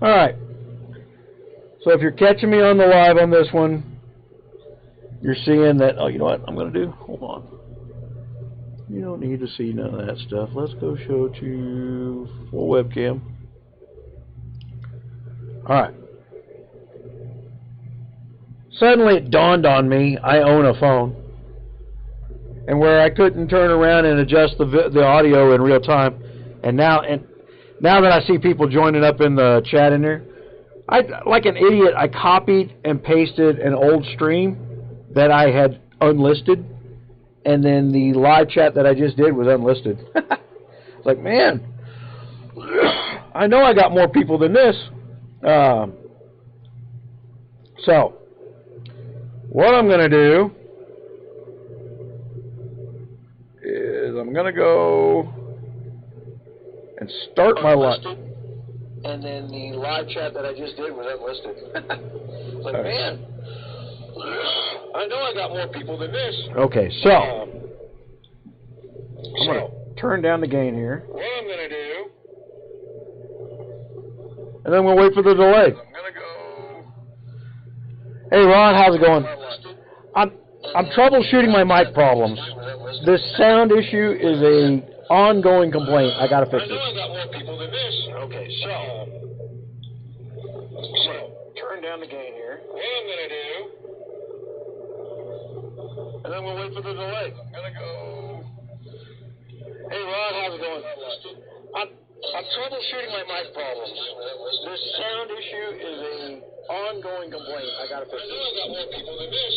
Alright. So if you're catching me on the live on this one, you're seeing that, oh, you know what I'm going to do? Hold on. You don't need to see none of that stuff. Let's go show to full webcam. Alright. Suddenly it dawned on me I own a phone. And where I couldn't turn around and adjust the audio in real time. And now that I see people joining up in the chat in there, like an idiot, I copied and pasted an old stream that I had unlisted, and then the live chat that I just did was unlisted. It's like, man, I know I got more people than this. So, what I'm going to do is I'm going to go and start my live. And then the live chat that I just did was unlisted. It's like, man, I know I got more people than this. Okay, so I'm going to turn down the gain here. What I'm going to do, and then we'll wait for the delay. I'm going to go. Hey, Ron, how's it going? I'm troubleshooting my mic problems. This sound issue is a ongoing complaint. I got to fix it. I know I got more people than this. Okay, so turn down the gain here. What I'm going to do, and then we'll wait for the delay. I'm going to go. Hey, Ron, how's it going? I'm troubleshooting my mic problems. This sound issue is an ongoing complaint. I got to fix it. I know I got more people than this.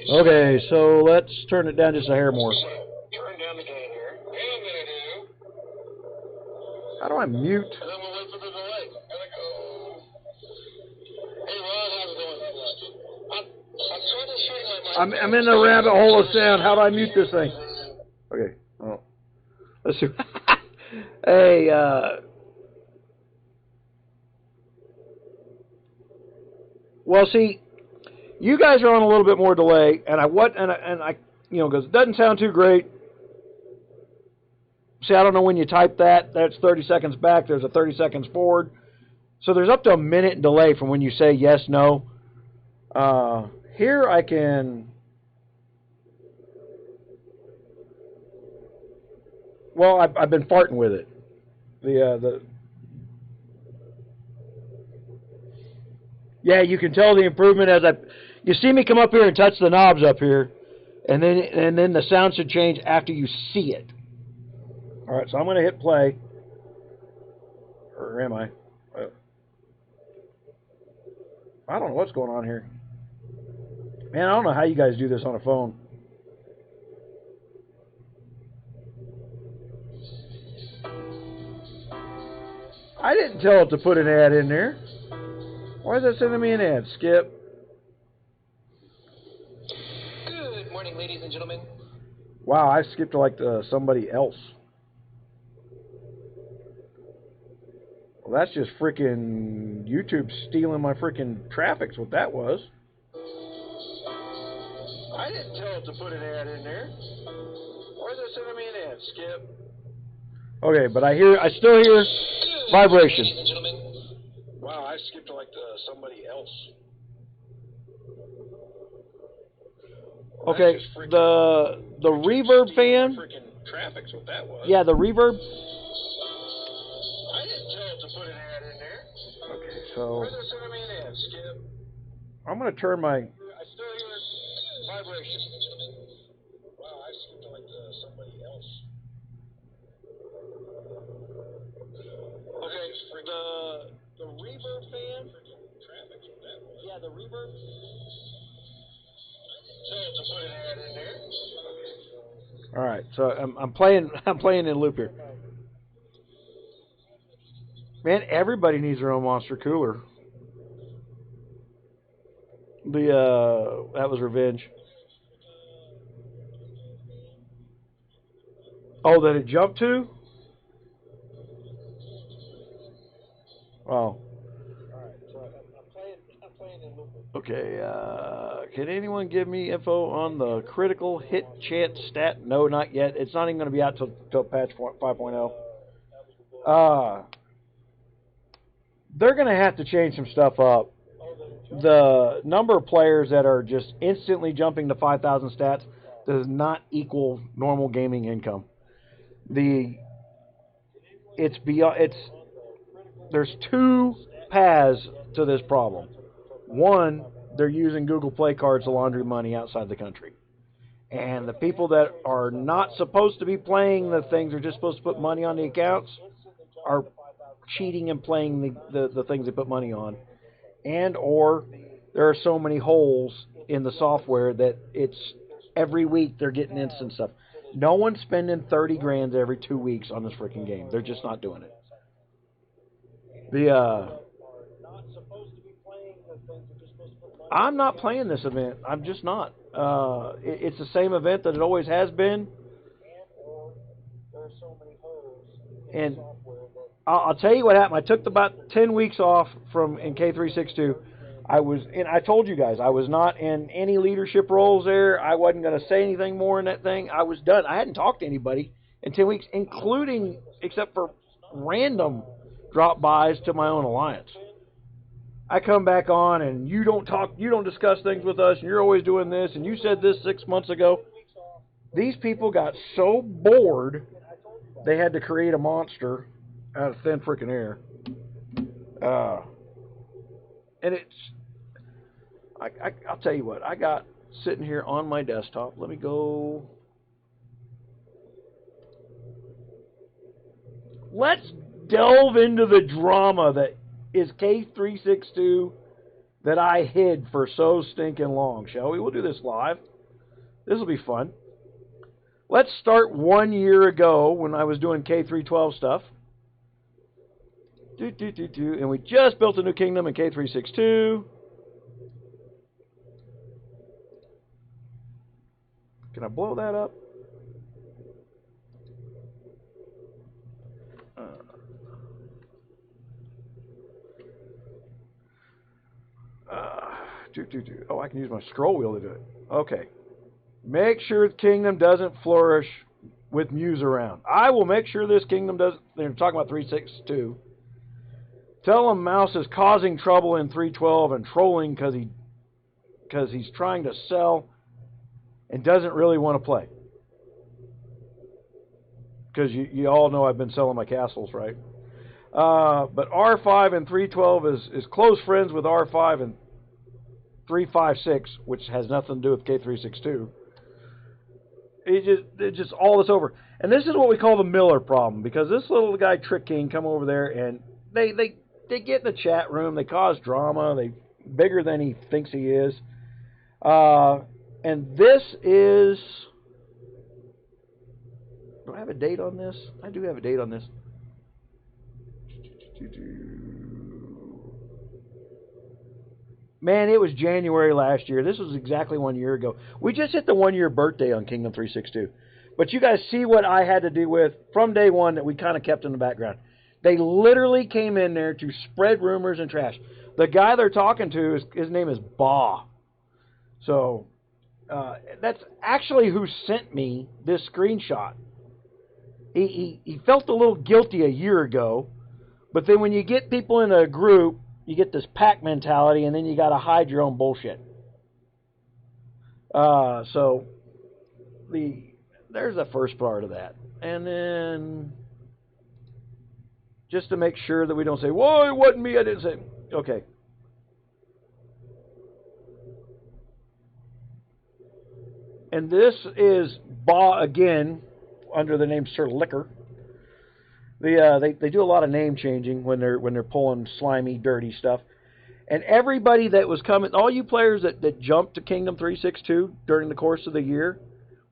Okay, so let's turn it down just a hair more. Turn down the gain here. What I'm going to do. How do I mute? And then we'll wait for the delay. I'm going to go. Hey, Ron, how's it going? I'm troubleshooting my mic. I'm in the rabbit hole of sound. How do I mute this thing? Okay. Oh. Let's see. Hey, well, see, you guys are on a little bit more delay, and I you know, because it doesn't sound too great. See, I don't know when you type that. That's 30 seconds back. There's a 30 seconds forward. So there's up to a minute delay from when you say yes, no. Here I can. Well, I've been farting with it. Yeah, you can tell the improvement as you see me come up here and touch the knobs up here, and then the sound should change after you see it. All right, so I'm going to hit play. Or am I? I don't know what's going on here. Man, I don't know how you guys do this on a phone. I didn't tell it to put an ad in there. Why is that sending me an ad? Skip. Good morning, ladies and gentlemen. Wow, I skipped to like somebody else. Well, that's just freaking YouTube stealing my freaking traffic's what that was. I didn't tell it to put an ad in there. Why is that sending me an ad? Skip. Okay, but I still hear vibration. Ladies and gentlemen. Wow, I skipped to like somebody else. Okay, the reverb fan. Freaking traffic's what that was. Yeah, the reverb. I didn't tell it to put an ad in there. Okay, so Why is that sending me an ad? Skip. I'm gonna turn my. I still hear vibration. Wow, I skipped to like somebody else. Okay, the reverb fan. Yeah, the reverb. Tell it to put an ad in there. All right, so I'm playing in loop here. Man, everybody needs their own monster cooler. That was Revenge. Oh, that it jumped to? Oh. Alright, so I'm playing in loop. Okay, can anyone give me info on the critical hit chance stat? No, not yet. It's not even going to be out till patch 5.0. they're going to have to change some stuff up. The number of players that are just instantly jumping to 5,000 stats does not equal normal gaming income. There's two paths to this problem. One, they're using Google Play cards to launder money outside the country. And the people that are not supposed to be playing the things, they're just supposed to put money on the accounts, are cheating and playing the things they put money on. And or there are so many holes in the software that it's every week they're getting instant stuff. No one's spending 30 grand every 2 weeks on this freaking game. They're just not doing it. I'm not playing this event. I'm just not. It's the same event that it always has been. And I'll tell you what happened. I took about 10 weeks off in K362. I told you guys, I was not in any leadership roles there. I wasn't going to say anything more in that thing. I was done. I hadn't talked to anybody in 10 weeks, including, except for random drop-bys to my own alliance. I come back on and you don't discuss things with us, and you're always doing this, and you said this 6 months ago. These people got so bored, they had to create a monster out of thin freaking air. And I'll tell you what, I got sitting here on my desktop. Let me go. Let's delve into the drama that is K362 that I hid for so stinking long, shall we? We'll do this live. This will be fun. Let's start 1 year ago when I was doing K312 stuff. And we just built a new kingdom in K362. Can I blow that up? Oh, I can use my scroll wheel to do it. Okay. Make sure the kingdom doesn't flourish with Muse around. I will make sure this kingdom doesn't. They're talking about 362. Tell him Mouse is causing trouble in 312 and trolling because he's trying to sell and doesn't really want to play. Because you all know I've been selling my castles, right? But R5 and 312 is close friends with R5 and 356, which has nothing to do with K362. It's just all this over. And this is what we call the Miller problem, because this little guy Trick King come over there and they get in the chat room, they cause drama, they bigger than he thinks he is. And this is, do I have a date on this? I do have a date on this. Man, it was January last year. This was exactly 1 year ago. We just hit the 1 year birthday on Kingdom 362. But you guys see what I had to do with from day one that we kind of kept in the background. They literally came in there to spread rumors and trash. The guy they're talking to, his name is Ba. So, that's actually who sent me this screenshot. He felt a little guilty a year ago, but then when you get people in a group, you get this pack mentality, and then you got to hide your own bullshit. So, there's the first part of that. And then, just to make sure that we don't say, whoa, it wasn't me, I didn't say. Okay. And this is Ba again, under the name Sir Liquor. They do a lot of name changing when they're pulling slimy, dirty stuff. And everybody that was coming, all you players that jumped to Kingdom 362 during the course of the year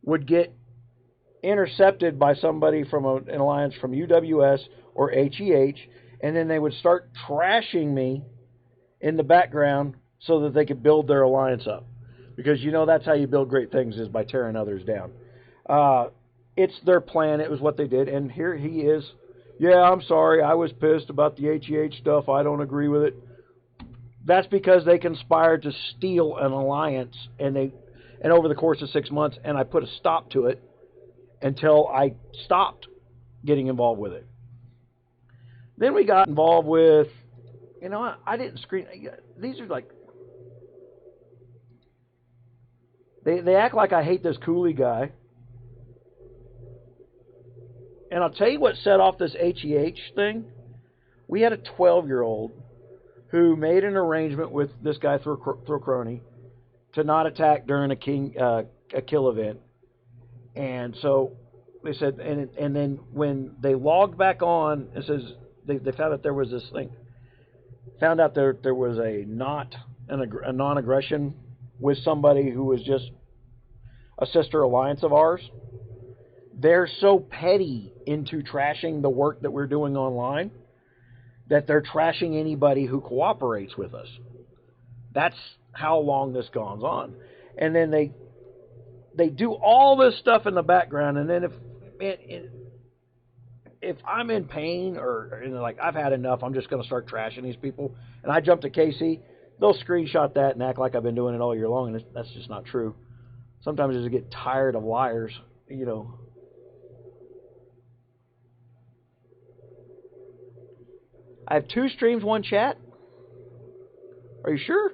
would get intercepted by somebody from an alliance from UWS or HEH, and then they would start trashing me in the background so that they could build their alliance up. Because you know that's how you build great things, is by tearing others down. It's their plan. It was what they did. And here he is. Yeah, I'm sorry. I was pissed about the HEH stuff. I don't agree with it. That's because they conspired to steal an alliance, and over the course of 6 months, and I put a stop to it until I stopped getting involved with it. Then we got involved with You know, I didn't screen. These are like they act like I hate this Cooley guy. And I'll tell you what set off this HEH thing. We had a 12-year-old who made an arrangement with this guy through Crony to not attack during a kill event. And so they said, and then when they logged back on, it says they found out there was this thing. Found out there was a non-aggression with somebody who was just a sister alliance of ours. They're so petty into trashing the work that we're doing online that they're trashing anybody who cooperates with us. That's how long this goes on. And then they do all this stuff in the background, and then if I'm in pain or like I've had enough, I'm just going to start trashing these people, and I jump to KC, they'll screenshot that and act like I've been doing it all year long, and that's just not true. Sometimes I just get tired of liars, you know. I have 2 streams, 1 chat. Are you sure?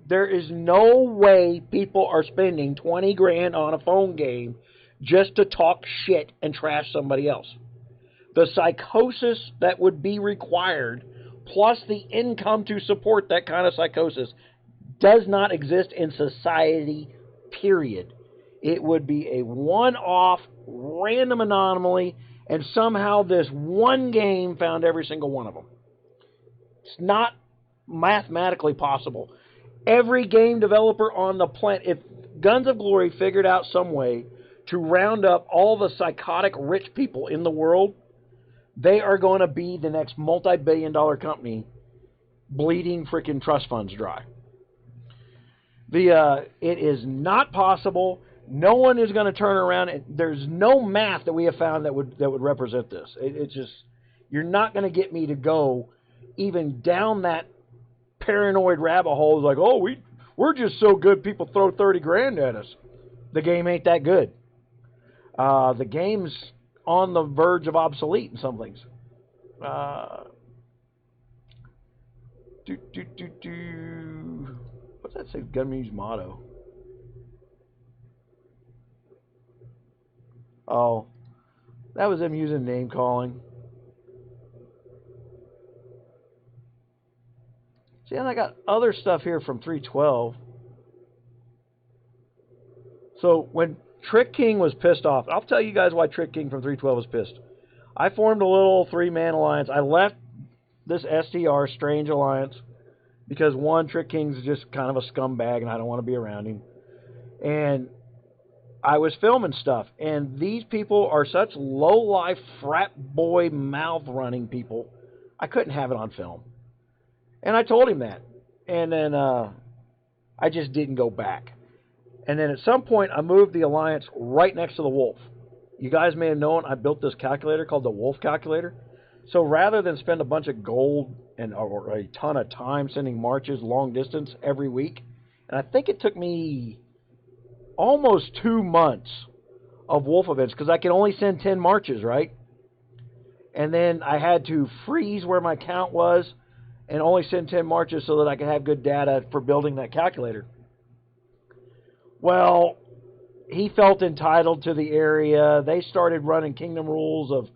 There is no way people are spending 20 grand on a phone game just to talk shit and trash somebody else. The psychosis that would be required, plus the income to support that kind of psychosis, does not exist in society, period. It would be a one-off, random anomaly, and somehow this one game found every single one of them. It's not mathematically possible. Every game developer on the planet, if Guns of Glory figured out some way to round up all the psychotic rich people in the world, they are going to be the next multi-billion-dollar company bleeding freaking trust funds dry. It is not possible. No one is going to turn around. There's no math that we have found that would represent this. It's just, you're not going to get me to go even down that paranoid rabbit hole. It's like, oh, we're just so good people throw 30 grand at us. The game ain't that good. The game's on the verge of obsolete in some things. What's that say? GunMuse motto. Oh, that was them using name calling. See, and I got other stuff here from 312. So when Trick King was pissed off, I'll tell you guys why Trick King from 312 was pissed. I formed a little 3-man alliance. I left this STR Strange Alliance because, one, Trick King's just kind of a scumbag and I don't want to be around him. And I was filming stuff, and these people are such low-life frat boy mouth-running people, I couldn't have it on film. And I told him that. And then I just didn't go back. And then at some point, I moved the alliance right next to the Wolf. You guys may have known I built this calculator called the Wolf Calculator. So rather than spend a bunch of gold or a ton of time sending marches long distance every week, and I think it took me almost 2 months of Wolf events because I could only send 10 marches, right? And then I had to freeze where my count was and only send 10 marches so that I could have good data for building that calculator. Well, he felt entitled to the area. They started running kingdom rules of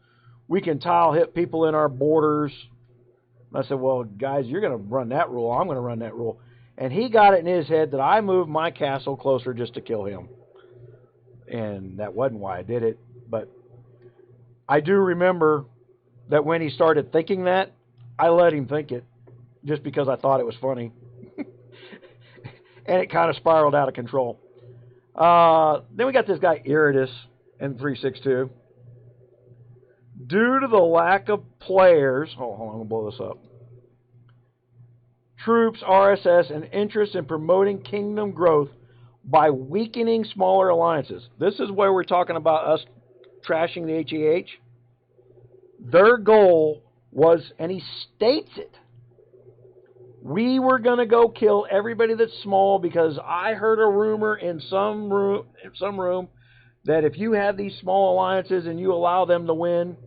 we can tile hit people in our borders. And I said, well, guys, you're going to run that rule. I'm going to run that rule. And he got it in his head that I moved my castle closer just to kill him. And that wasn't why I did it. But I do remember that when he started thinking that, I let him think it just because I thought it was funny. And it kind of spiraled out of control. Then we got this guy, Iritus, in 362. Due to the lack of players, hold on, I'm going to blow this up. Troops, RSS, and interest in promoting kingdom growth by weakening smaller alliances. This is where we're talking about us trashing the HEH. Their goal was, and he states it, we were going to go kill everybody that's small because I heard a rumor in some room that if you have these small alliances and you allow them to win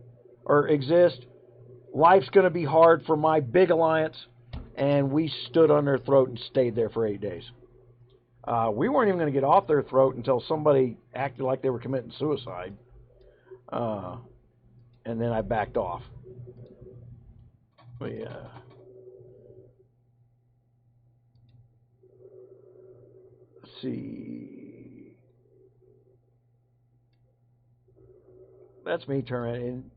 or exist, life's going to be hard for my big alliance. And we stood on their throat and stayed there for 8 days. We weren't even going to get off their throat until somebody acted like they were committing suicide. And then I backed off. But yeah. Let's see. That's me turning.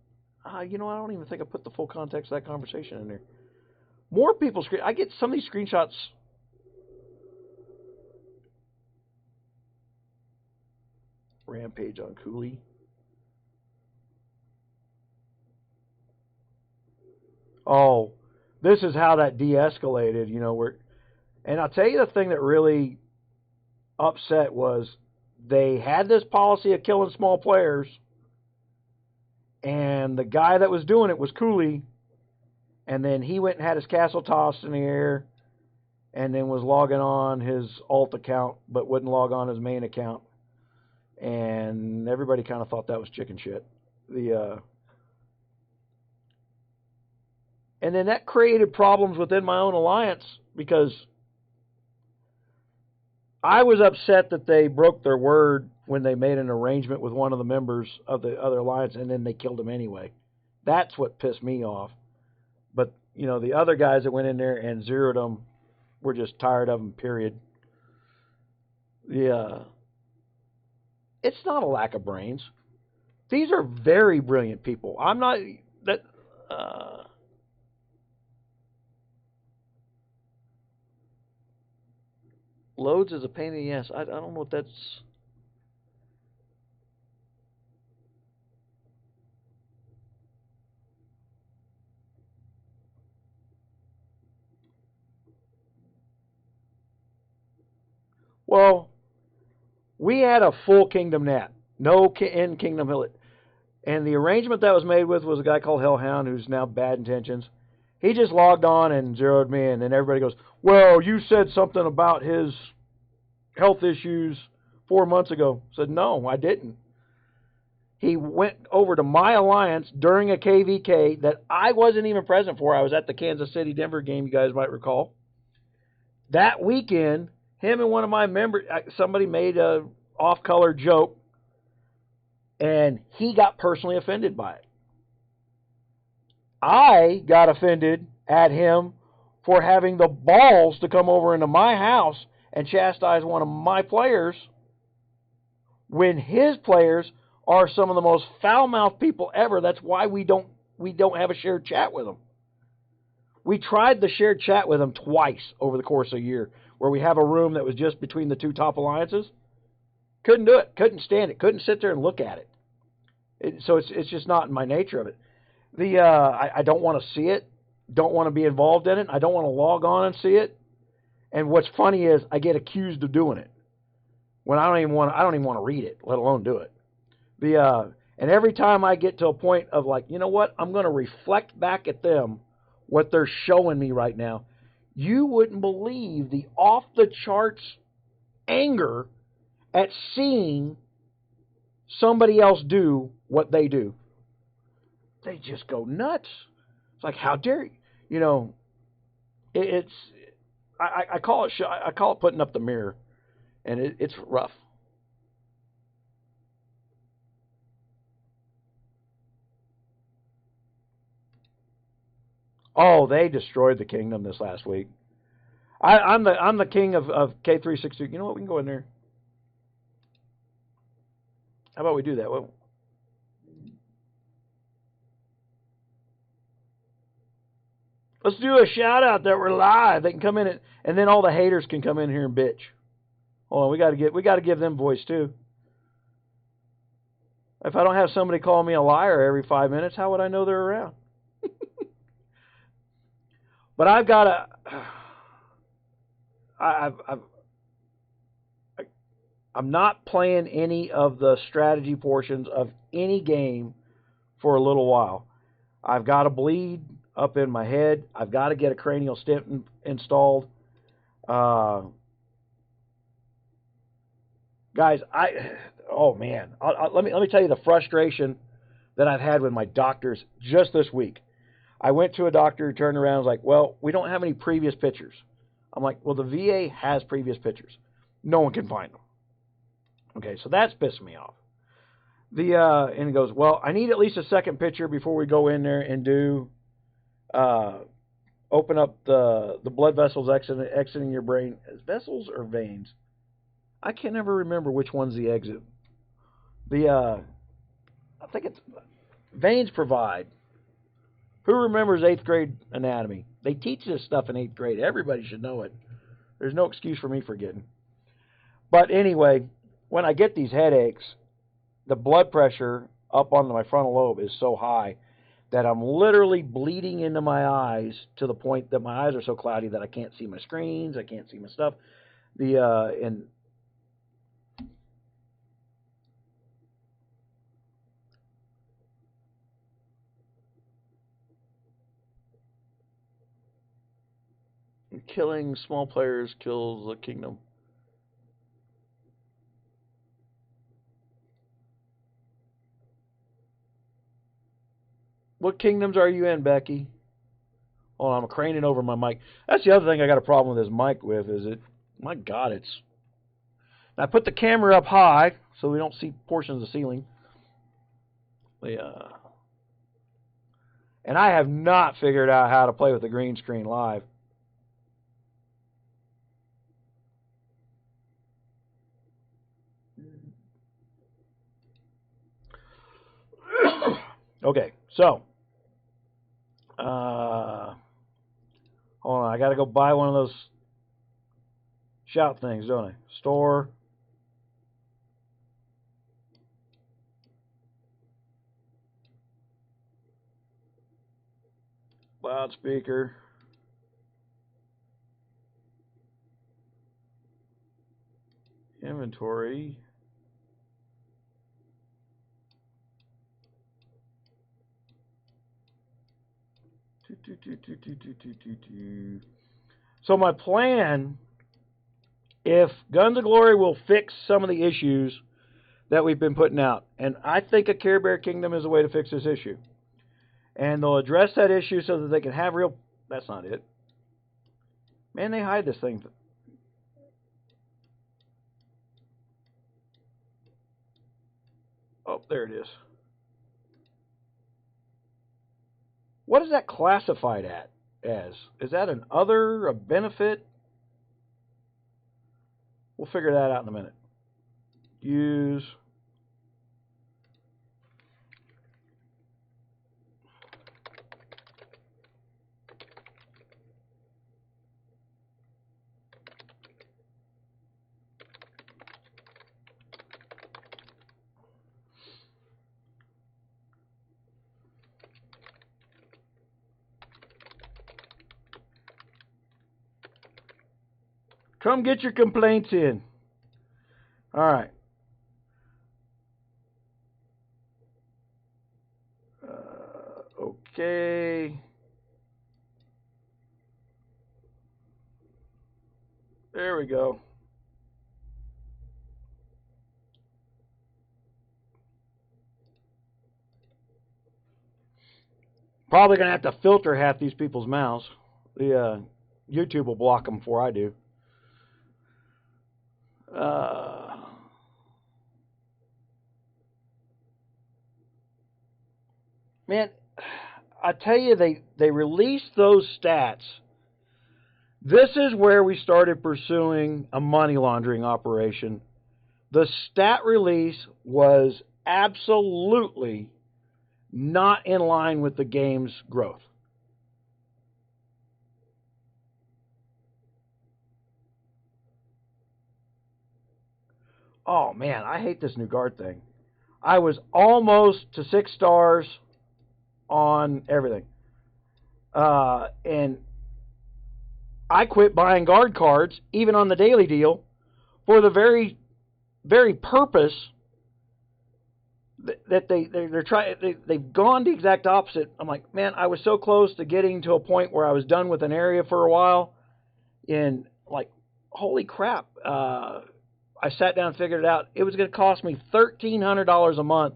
And, you know, I don't even think I put the full context of that conversation in there. More people screen. I get some of these screenshots. Rampage on Cooley. Oh, this is how that de-escalated, you know, and I'll tell you the thing that really upset was they had this policy of killing small players, and the guy that was doing it was Cooley, and then he went and had his castle tossed in the air, and then was logging on his alt account, but wouldn't log on his main account, and everybody kind of thought that was chicken shit. And then that created problems within my own alliance because I was upset that they broke their word when they made an arrangement with one of the members of the other alliance and then they killed him anyway. That's what pissed me off. But, you know, the other guys that went in there and zeroed them were just tired of them, period. Yeah. It's not a lack of brains. These are very brilliant people. I'm not... that. Loads is a pain in the ass. I don't know what that's... Well, we had a full Kingdom Nat. No in Kingdom Hill. And the arrangement that was made with was a guy called Hellhound, who's now Bad Intentions. He just logged on and zeroed me, and then everybody goes, well, you said something about his health issues 4 months ago. I said, no, I didn't. He went over to my alliance during a KVK that I wasn't even present for. I was at the Kansas City-Denver game, you guys might recall. That weekend, him and one of my members, somebody made a off-color joke, and he got personally offended by it. I got offended at him for having the balls to come over into my house and chastise one of my players when his players are some of the most foul-mouthed people ever. That's why we don't have a shared chat with them. We tried the shared chat with them twice over the course of a year, where we have a room that was just between the two top alliances. Couldn't do it. Couldn't stand it. Couldn't sit there and look at it. So it's just not in my nature of it. I don't want to see it. Don't want to be involved in it. I don't want to log on and see it. And what's funny is I get accused of doing it when I don't even want to read it, let alone do it. And every time I get to a point of like, you know what, I'm going to reflect back at them what they're showing me right now. You wouldn't believe the off the charts anger at seeing somebody else do what they do. They just go nuts. It's like, how dare you? You know, I call it putting up the mirror, and it's rough. Oh, they destroyed the kingdom this last week. I'm the king of K362. You know what? We can go in there. How about we do that? Well, let's do a shout out that we're live. They can come in and then all the haters can come in here and bitch. Hold on, we got to give them voice too. If I don't have somebody call me a liar every 5 minutes, how would I know they're around? But I've got to. I'm not playing any of the strategy portions of any game for a little while. I've got a bleed up in my head. I've got to get a cranial stent installed. Guys, oh man, let me tell you the frustration that I've had with my doctors just this week. I went to a doctor who turned around and was like, well, we don't have any previous pictures. I'm like, well, the VA has previous pictures. No one can find them. Okay, so that's pissing me off. And he goes, well, I need at least a second picture before we go in there and do open up the blood vessels exiting your brain. Vessels or veins? I can never remember which one's the exit. I think it's veins provide. Who remembers 8th grade anatomy? They teach this stuff in 8th grade. Everybody should know it. There's no excuse for me forgetting. But anyway, when I get these headaches, the blood pressure up on my frontal lobe is so high that I'm literally bleeding into my eyes to the point that my eyes are so cloudy that I can't see my screens, I can't see my stuff. And killing small players kills the kingdom. What kingdoms are you in, Becky? Oh, I'm craning over my mic. That's the other thing I got a problem with this mic with, is it, my God, it's... I put the camera up high so we don't see portions of the ceiling. And I have not figured out how to play with the green screen live. Okay, so hold on, I gotta go buy one of those shout things, don't I? Store. Loudspeaker. Inventory. So my plan, if Guns of Glory will fix some of the issues that we've been putting out, and I think a Care Bear Kingdom is a way to fix this issue, and they'll address that issue so that they can have real... That's not it. Man, they hide this thing. Oh, there it is. What is that classified as? Is that an other, a benefit? We'll figure that out in a minute. Use. Come get your complaints in. All right. Okay. There we go. Probably going to have to filter half these people's mouths. The YouTube will block them before I do. Man, I tell you, they released those stats. This is where we started pursuing a money laundering operation. The stat release was absolutely not in line with the game's growth. Oh man, I hate this new guard thing. I was almost to 6 stars on everything. And I quit buying guard cards, even on the daily deal, for the very, very purpose that they're trying. They've gone the exact opposite. I'm like, man, I was so close to getting to a point where I was done with an area for a while, and like, holy crap! I sat down and figured it out. It was going to cost me $1,300 a month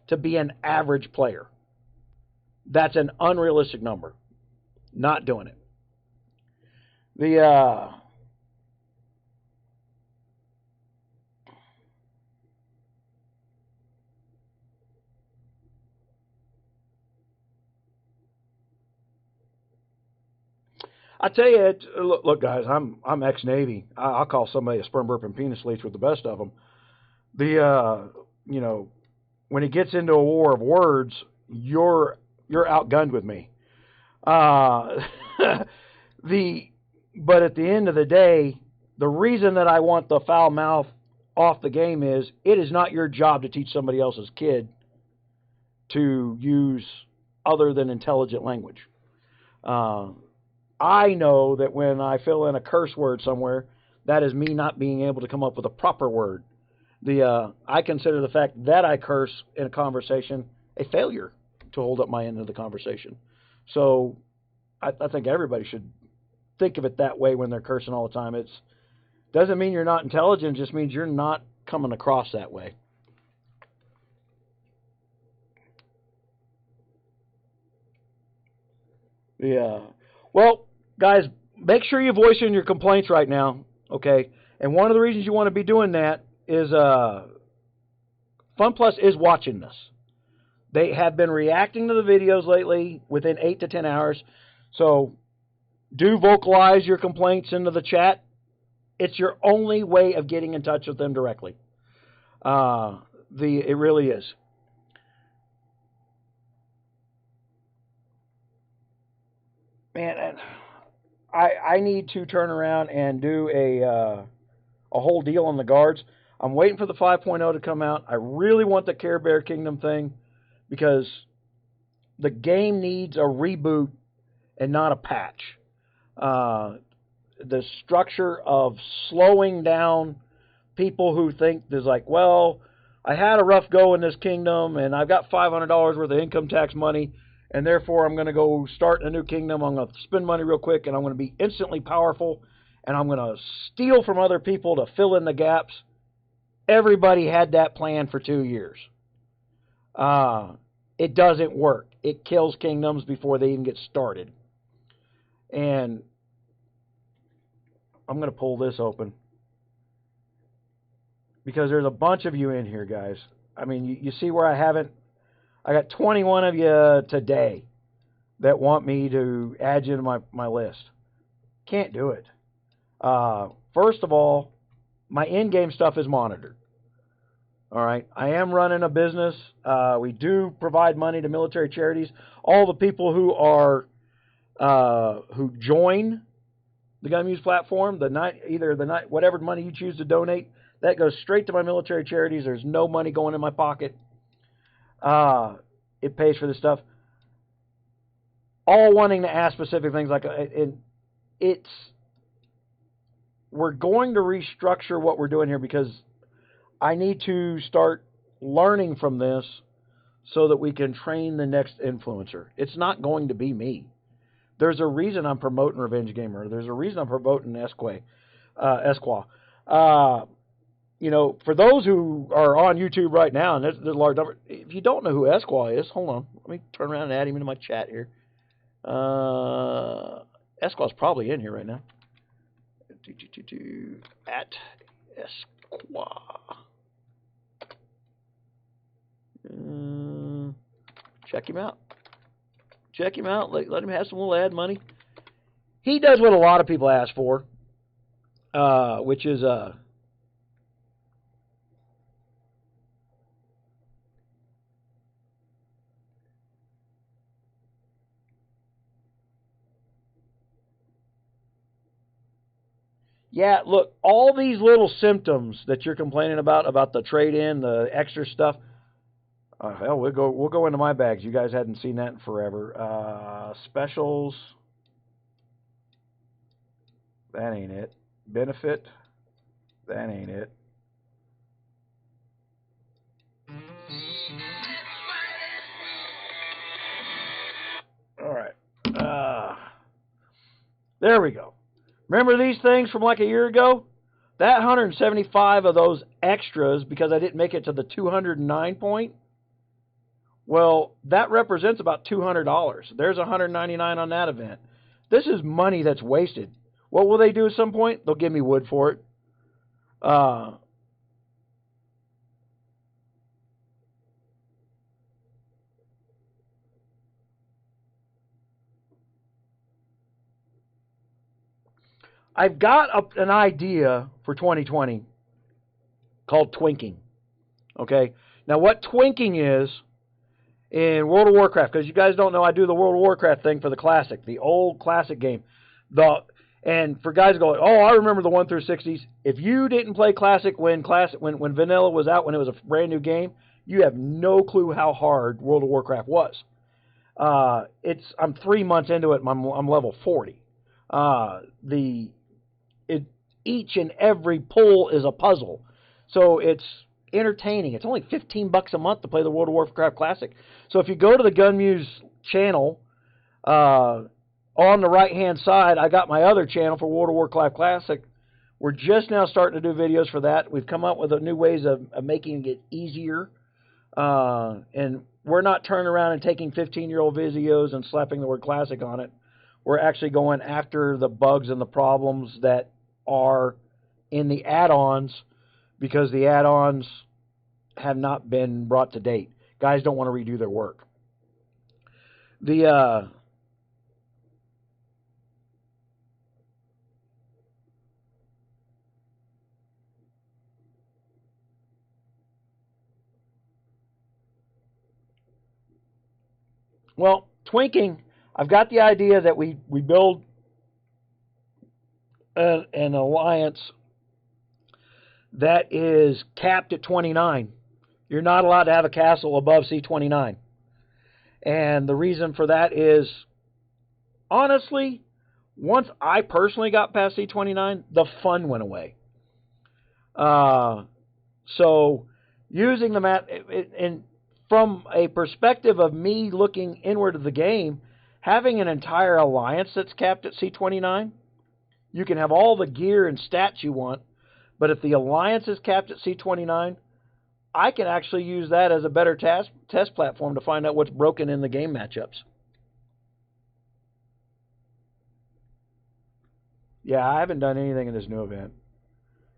to be an average player. That's an unrealistic number. Not doing it. I tell you, look, guys, I'm ex-Navy. I'll call somebody a sperm burping penis leech with the best of them. You know, when it gets into a war of words, you're outgunned with me. Uh, but at the end of the day, the reason that I want the foul mouth off the game is it is not your job to teach somebody else's kid to use other than intelligent language. I know that when I fill in a curse word somewhere, that is me not being able to come up with a proper word. I consider the fact that I curse in a conversation a failure to hold up my end of the conversation. So I think everybody should think of it that way when they're cursing all the time. It doesn't mean you're not intelligent. It just means you're not coming across that way. Yeah. Well, guys, make sure you voice in your complaints right now, okay? And one of the reasons you want to be doing that is FunPlus is watching this. They have been reacting to the videos lately within 8 to 10 hours. So do vocalize your complaints into the chat. It's your only way of getting in touch with them directly. It really is. Man, I need to turn around and do a whole deal on the guards. I'm waiting for the 5.0 to come out. I really want the Care Bear Kingdom thing because the game needs a reboot and not a patch. The structure of slowing down people who think there's like, well, I had a rough go in this kingdom and I've got $500 worth of income tax money, and therefore I'm going to go start a new kingdom. I'm going to spend money real quick and I'm going to be instantly powerful and I'm going to steal from other people to fill in the gaps. Everybody had that plan for 2 years. It doesn't work. It kills kingdoms before they even get started. And I'm going to pull this open because there's a bunch of you in here, guys. I mean, you see where I got 21 of you today that want me to add you to my list. Can't do it. First of all, my in-game stuff is monitored. All right, I am running a business. We do provide money to military charities. All the people who join the GunMuse platform, whatever money you choose to donate, that goes straight to my military charities. There's no money going in my pocket. It pays for this stuff. All wanting to ask specific things we're going to restructure what we're doing here because I need to start learning from this so that we can train the next influencer. It's not going to be me. There's a reason I'm promoting Revenge Gamer. There's a reason I'm promoting Esqua. You know, for those who are on YouTube right now, and there's a large number, if you don't know who Esqua is, hold on. Let me turn around and add him into my chat here. Esqua's probably in here right now. At Esqua. Check him out. Check him out. Let him have some little ad money. He does what a lot of people ask for, which is yeah, look, all these little symptoms that you're complaining about the trade-in, the extra stuff. Hell, we'll go into my bags. You guys hadn't seen that in forever. Specials. That ain't it. Benefit. That ain't it. There we go. Remember these things from like a year ago? That 175 of those extras, because I didn't make it to the 209 point, well, that represents about $200. There's $199 on that event. This is money that's wasted. What will they do at some point? They'll give me wood for it. I've got an idea for 2020 called twinking. Okay? Now, what twinking is in World of Warcraft, because you guys don't know, I do the World of Warcraft thing for the Classic, the old Classic game. And for guys going, oh, I remember the 1 through 60s. If you didn't play Classic when Vanilla was out, when it was a brand new game, you have no clue how hard World of Warcraft was. I'm 3 months into it, and I'm level 40. Each and every pull is a puzzle. So it's entertaining. It's only $15 a month to play the World of Warcraft Classic. So if you go to the GunMuse channel, on the right-hand side, I got my other channel for World of Warcraft Classic. We're just now starting to do videos for that. We've come up with new ways of making it easier. And we're not turning around and taking 15-year-old videos and slapping the word Classic on it. We're actually going after the bugs and the problems that are in the add-ons, because the add-ons have not been brought to date. Guys don't want to redo their work. Well, twinking, I've got the idea that we build an alliance that is capped at 29. You're not allowed to have a castle above C29. And the reason for that is, honestly, once I personally got past C29, the fun went away. So using the map, and from a perspective of me looking inward of the game, having an entire alliance that's capped at C29, you can have all the gear and stats you want, but if the alliance is capped at C29, I can actually use that as a better test platform to find out what's broken in the game matchups. Yeah, I haven't done anything in this new event.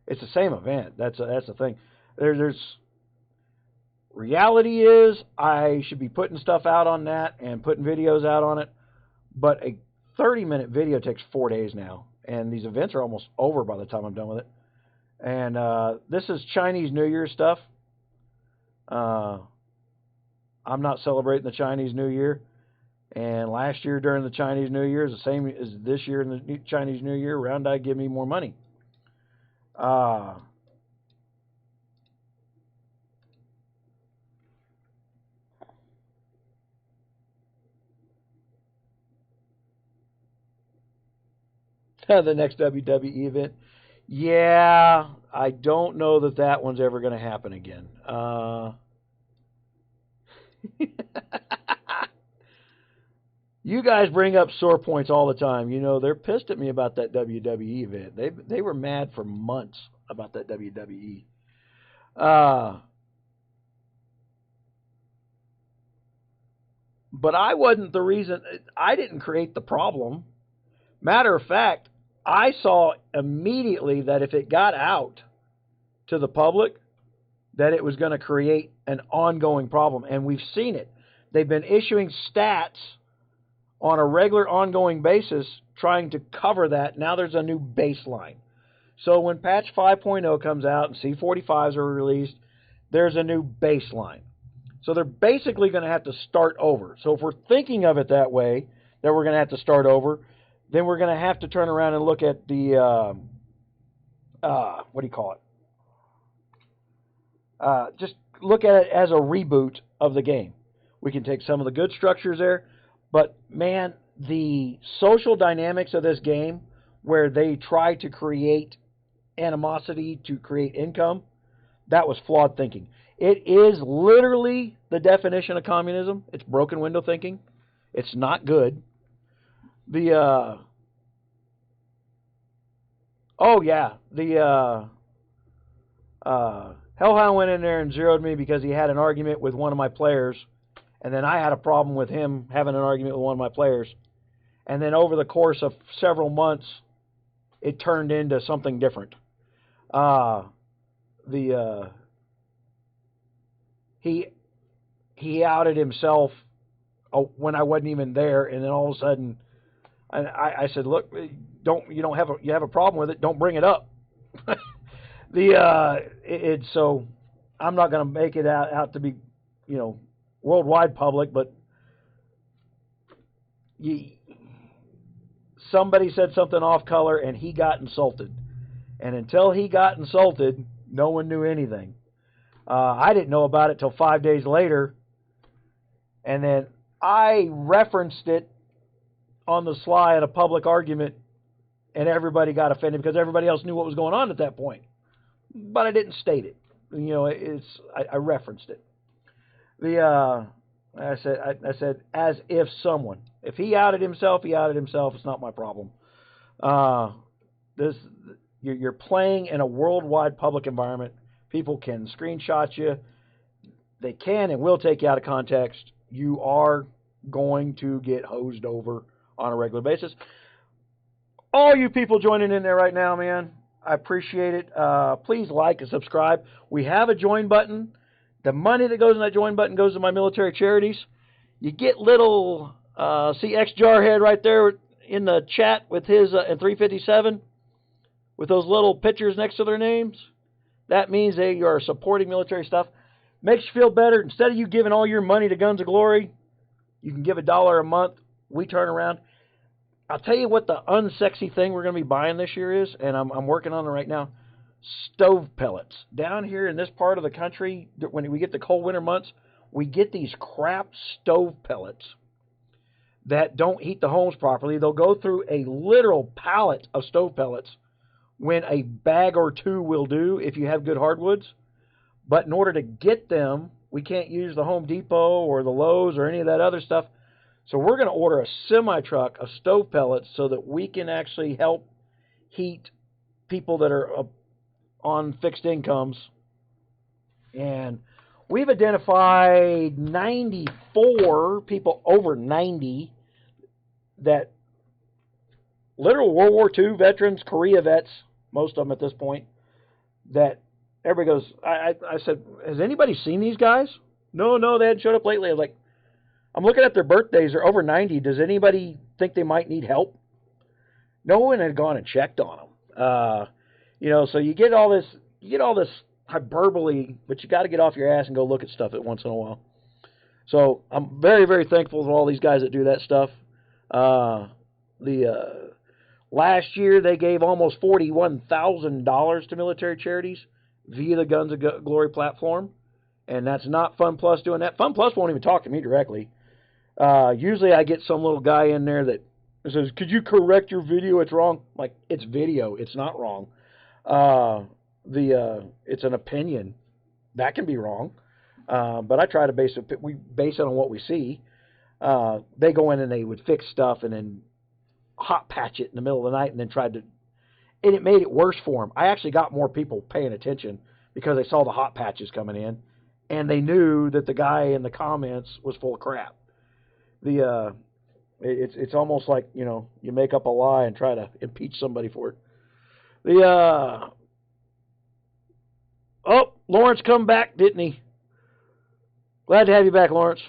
It's the same event. That's the thing. There's reality is I should be putting stuff out on that and putting videos out on it, but a 30-minute video takes 4 days now, and these events are almost over by the time I'm done with it. And this is Chinese New Year stuff. I'm not celebrating the Chinese New Year. And last year during the Chinese New Year is the same as this year in the Chinese New Year. Round Eye give me more money. The next WWE event. Yeah, I don't know that that one's ever going to happen again. You guys bring up sore points all the time. You know, they're pissed at me about that WWE event. They were mad for months about that WWE. But I wasn't the reason. I didn't create the problem. Matter of fact, I saw immediately that if it got out to the public, that it was going to create an ongoing problem. And we've seen it. They've been issuing stats on a regular ongoing basis trying to cover that. Now there's a new baseline. So when patch 5.0 comes out and C45s are released, there's a new baseline. So they're basically going to have to start over. So if we're thinking of it that way, that we're going to have to start over, then we're going to have to turn around and look at the, what do you call it? Just look at it as a reboot of the game. We can take some of the good structures there, but man, the social dynamics of this game, where they try to create animosity to create income, that was flawed thinking. It is literally the definition of communism. It's broken window thinking. It's not good. Oh yeah, the Hellhound went in there and zeroed me because he had an argument with one of my players, and then I had a problem with him having an argument with one of my players, and then over the course of several months, it turned into something different. The he outed himself when I wasn't even there, and then all of a sudden, I said, "Look, you have a problem with it? Don't bring it up." So I'm not going to make it out to be, worldwide public, but somebody said something off color, and he got insulted, and until he got insulted, no one knew anything. I didn't know about it till 5 days later, and then I referenced it on the sly at a public argument, and everybody got offended because everybody else knew what was going on at that point. But I didn't state it. I referenced it. I said as if someone, if he outed himself, he outed himself. It's not my problem. You're playing in a worldwide public environment. People can screenshot you. They can and will take you out of context. You are going to get hosed over on a regular basis. All you people joining in there right now, man, I appreciate it. Please like and subscribe. We have a join button. The money that goes in that join button goes to my military charities. You get little, see X Jarhead right there in the chat with his and 357 with those little pictures next to their names. That means they are supporting military stuff. Makes you feel better. Instead of you giving all your money to Guns of Glory, you can give $1 a month. We turn around. I'll tell you what the unsexy thing we're going to be buying this year is, and I'm working on it right now. Stove pellets. Down here in this part of the country, when we get the cold winter months, we get these crap stove pellets that don't heat the homes properly. They'll go through a literal pallet of stove pellets when a bag or two will do if you have good hardwoods. But in order to get them, we can't use the Home Depot or the Lowe's or any of that other stuff. So we're going to order a semi-truck of stove pellets so that we can actually help heat people that are on fixed incomes. And we've identified 94 people over 90 that literal World War II veterans, Korea vets, most of them at this point, that everybody goes, I said, has anybody seen these guys? No, they hadn't showed up lately. I was like, I'm looking at their birthdays. They're over 90. Does anybody think they might need help? No one had gone and checked on them. So you get all this hyperbole, but you got to get off your ass and go look at stuff once in a while. So I'm very, very thankful to all these guys that do that stuff. Last year they gave almost $41,000 to military charities via the Guns of Glory platform, and that's not Fun Plus doing that. Fun Plus won't even talk to me directly. Usually I get some little guy in there that says, could you correct your video? It's wrong. Like, it's video. It's not wrong. It's an opinion. That can be wrong. But I try to base it on what we see. They go in and they would fix stuff and then hot patch it in the middle of the night and then and it made it worse for them. I actually got more people paying attention because they saw the hot patches coming in and they knew that the guy in the comments was full of crap. It's almost like, you make up a lie and try to impeach somebody for it. Lawrence come back, didn't he? Glad to have you back, Lawrence.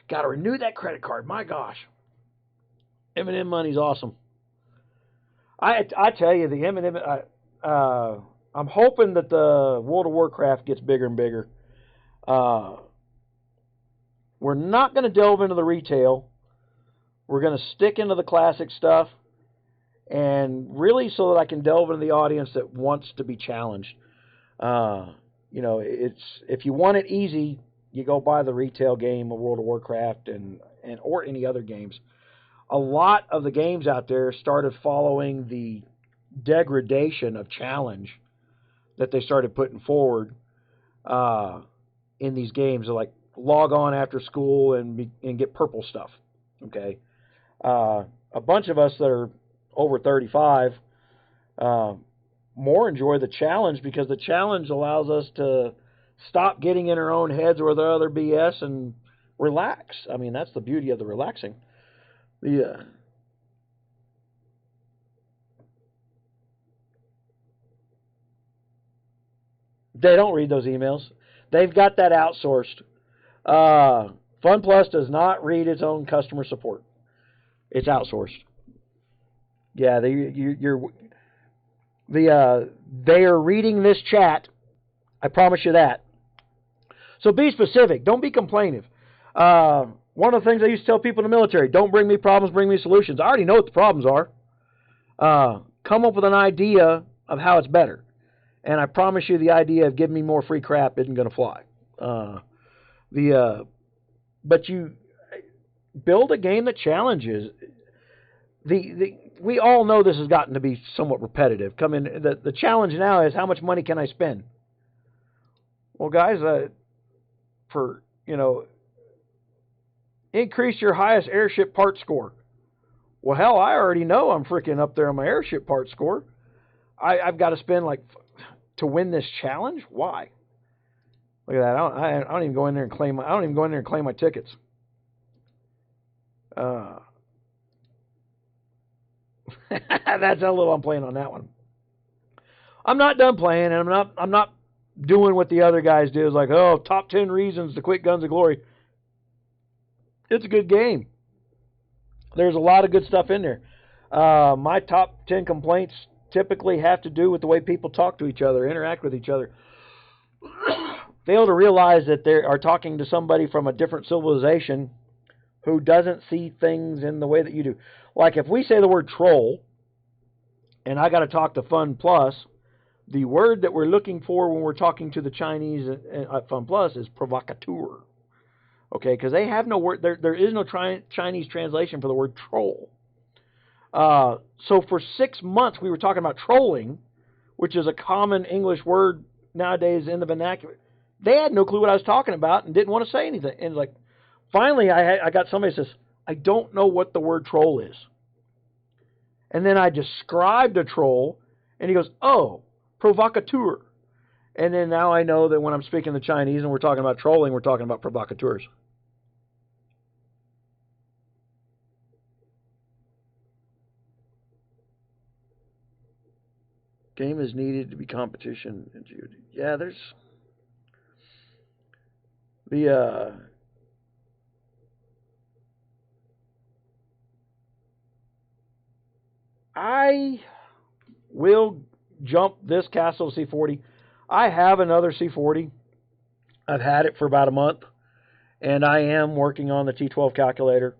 Got to renew that credit card. My gosh. M&M money's awesome. I tell you, the M&M, I'm hoping that the World of Warcraft gets bigger and bigger. We're not going to delve into the retail. We're going to stick into the classic stuff, and really so that I can delve into the audience that wants to be challenged. It's if you want it easy, you go buy the retail game of World of Warcraft or any other games. A lot of the games out there started following the degradation of challenge that they started putting forward in these games. Like, log on after school and get purple stuff. Okay, a bunch of us that are over 35 more enjoy the challenge, because the challenge allows us to stop getting in our own heads with other BS and relax. I mean, that's the beauty of the relaxing. They don't read those emails. They've got that outsourced. FunPlus does not read its own customer support. It's outsourced. Yeah, they are reading this chat. I promise you that. So be specific. Don't be complainative. One of the things I used to tell people in the military: don't bring me problems, bring me solutions. I already know what the problems are. Come up with an idea of how it's better. And I promise you, the idea of giving me more free crap isn't going to fly. But you build a game that challenges. We all know this has gotten to be somewhat repetitive. The challenge now is, how much money can I spend? Well, guys, increase your highest airship part score. Well, hell, I already know I'm freaking up there on my airship part score. I've got to spend to win this challenge. Why? Look at that. I don't even go in there and claim. I don't even go in there and claim my tickets. That's how little I'm playing on that one. I'm not done playing, and I'm not doing what the other guys do. It's like, oh, top 10 reasons to quit Guns of Glory. It's a good game. There's a lot of good stuff in there. My top 10 complaints typically have to do with the way people talk to each other, interact with each other. Fail to realize that they are talking to somebody from a different civilization who doesn't see things in the way that you do. Like if we say the word troll, and I got to talk to Fun Plus, the word that we're looking for when we're talking to the Chinese at Fun Plus is provocateur. Okay, because they have no word. There is no Chinese translation for the word troll. So for 6 months we were talking about trolling, which is a common English word nowadays in the vernacular. They had no clue what I was talking about and didn't want to say anything. And finally I got somebody who says, I don't know what the word troll is. And then I described a troll, and he goes, oh, provocateur. And then now I know that when I'm speaking the Chinese and we're talking about trolling, we're talking about provocateurs. Game is needed to be competition. Yeah, there's I will jump this Castle C40. I have another C40. I've had it for about a month, and I am working on the T12 calculator.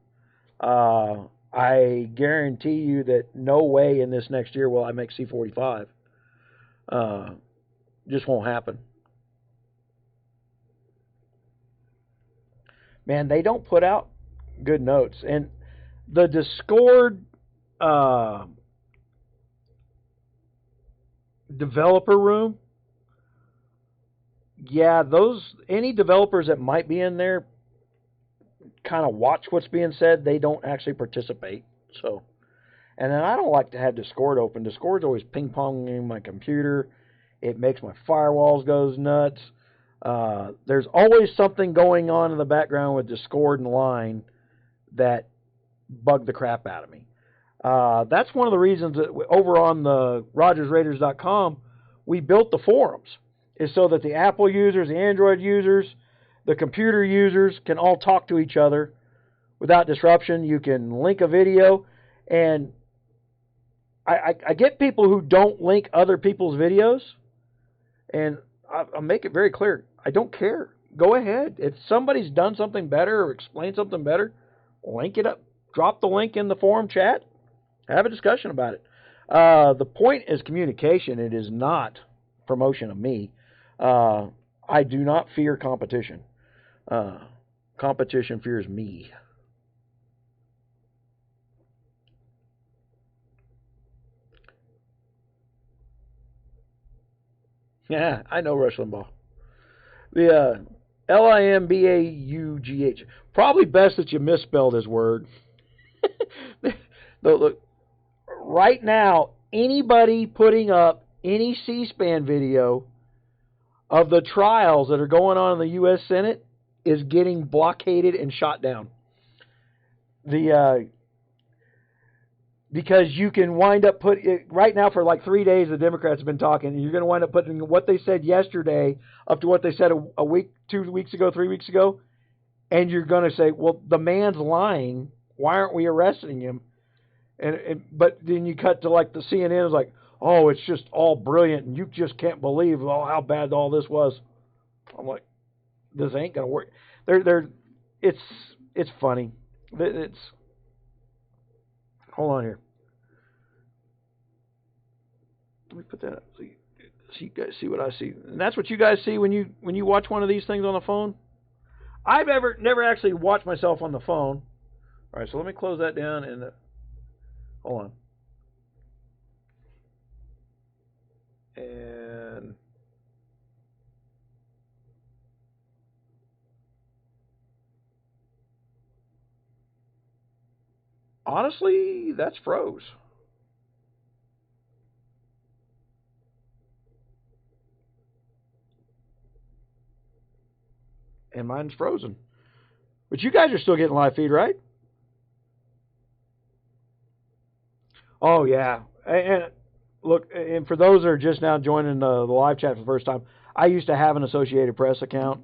I guarantee you that no way in this next year will I make C45. Just won't happen. Man, they don't put out good notes. And the Discord developer room, yeah, any developers that might be in there kind of watch what's being said. They don't actually participate. So, and then I don't like to have Discord open. Discord's always ping-ponging my computer. It makes my firewalls go nuts. There's always something going on in the background with Discord and Line that bug the crap out of me. That's one of the reasons that over on the RogersRaiders.com we built the forums, is so that the Apple users, the Android users, the computer users can all talk to each other without disruption. You can link a video, and I get people who don't link other people's videos, and I'll make it very clear. I don't care. Go ahead. If somebody's done something better or explained something better, link it up. Drop the link in the forum chat. Have a discussion about it. The point is communication. It is not promotion of me. I do not fear competition. Competition fears me. Yeah, I know Rush Limbaugh. The Limbaugh. Probably best that you misspelled his word. Look, right now, anybody putting up any C-SPAN video of the trials that are going on in the U.S. Senate is getting blockaded and shot down. Because you can wind up right now for like 3 days the Democrats have been talking, and you're going to wind up putting what they said yesterday up to what they said a week, 2 weeks ago, 3 weeks ago, and you're going to say, well, the man's lying. Why aren't we arresting him? But then you cut to like the CNN is like, oh, it's just all brilliant, and you just can't believe how bad all this was. I'm like, this ain't gonna work. It's funny. Hold on here. Let me put that up so you guys see what I see, and that's what you guys see when you watch one of these things on the phone. I've never actually watched myself on the phone. All right, so let me close that down and hold on. And honestly, that's froze. And mine's frozen. But you guys are still getting live feed, right? Oh, yeah. And look, and for those that are just now joining the live chat for the first time, I used to have an Associated Press account,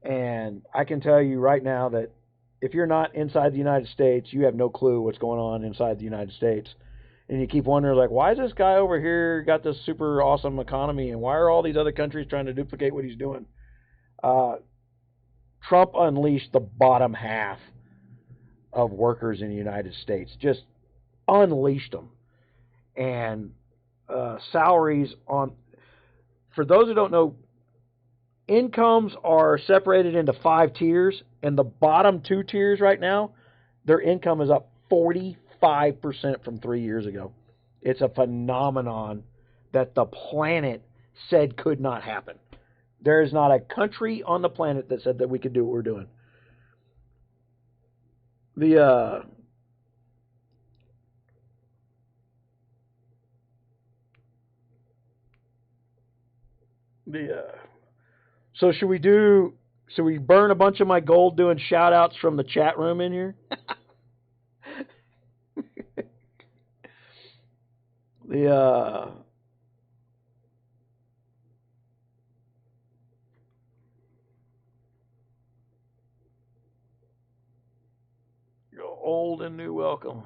and I can tell you right now that if you're not inside the United States, you have no clue what's going on inside the United States. And you keep wondering, like, why is this guy over here got this super awesome economy, and why are all these other countries trying to duplicate what he's doing? Trump unleashed the bottom half of workers in the United States. Just unleashed them. And salaries on, for those who don't know, incomes are separated into 5 tiers, and the bottom 2 tiers right now, their income is up 45% from 3 years ago. It's a phenomenon that the planet said could not happen. There is not a country on the planet that said that we could do what we're doing. So should we burn a bunch of my gold doing shout outs from the chat room in here? Old and new welcome.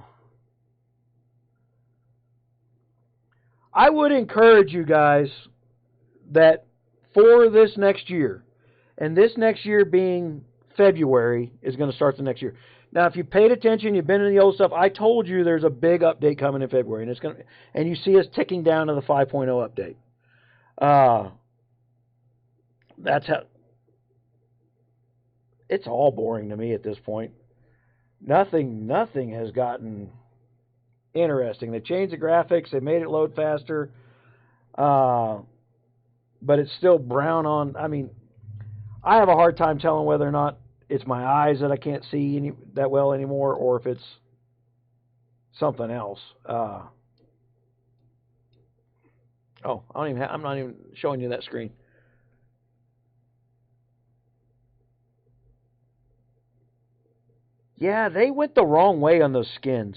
I would encourage you guys that for this next year, and this next year being February is going to start the next year. Now, if you paid attention, you've been in the old stuff, I told you there's a big update coming in February, and you see us ticking down to the 5.0 update. That's how. It's all boring to me at this point. Nothing has gotten interesting. They changed the graphics. They made it load faster. But it's still brown on. I mean, I have a hard time telling whether or not it's my eyes that I can't see that well anymore, or if it's something else. I'm not even showing you that screen. Yeah, they went the wrong way on those skins.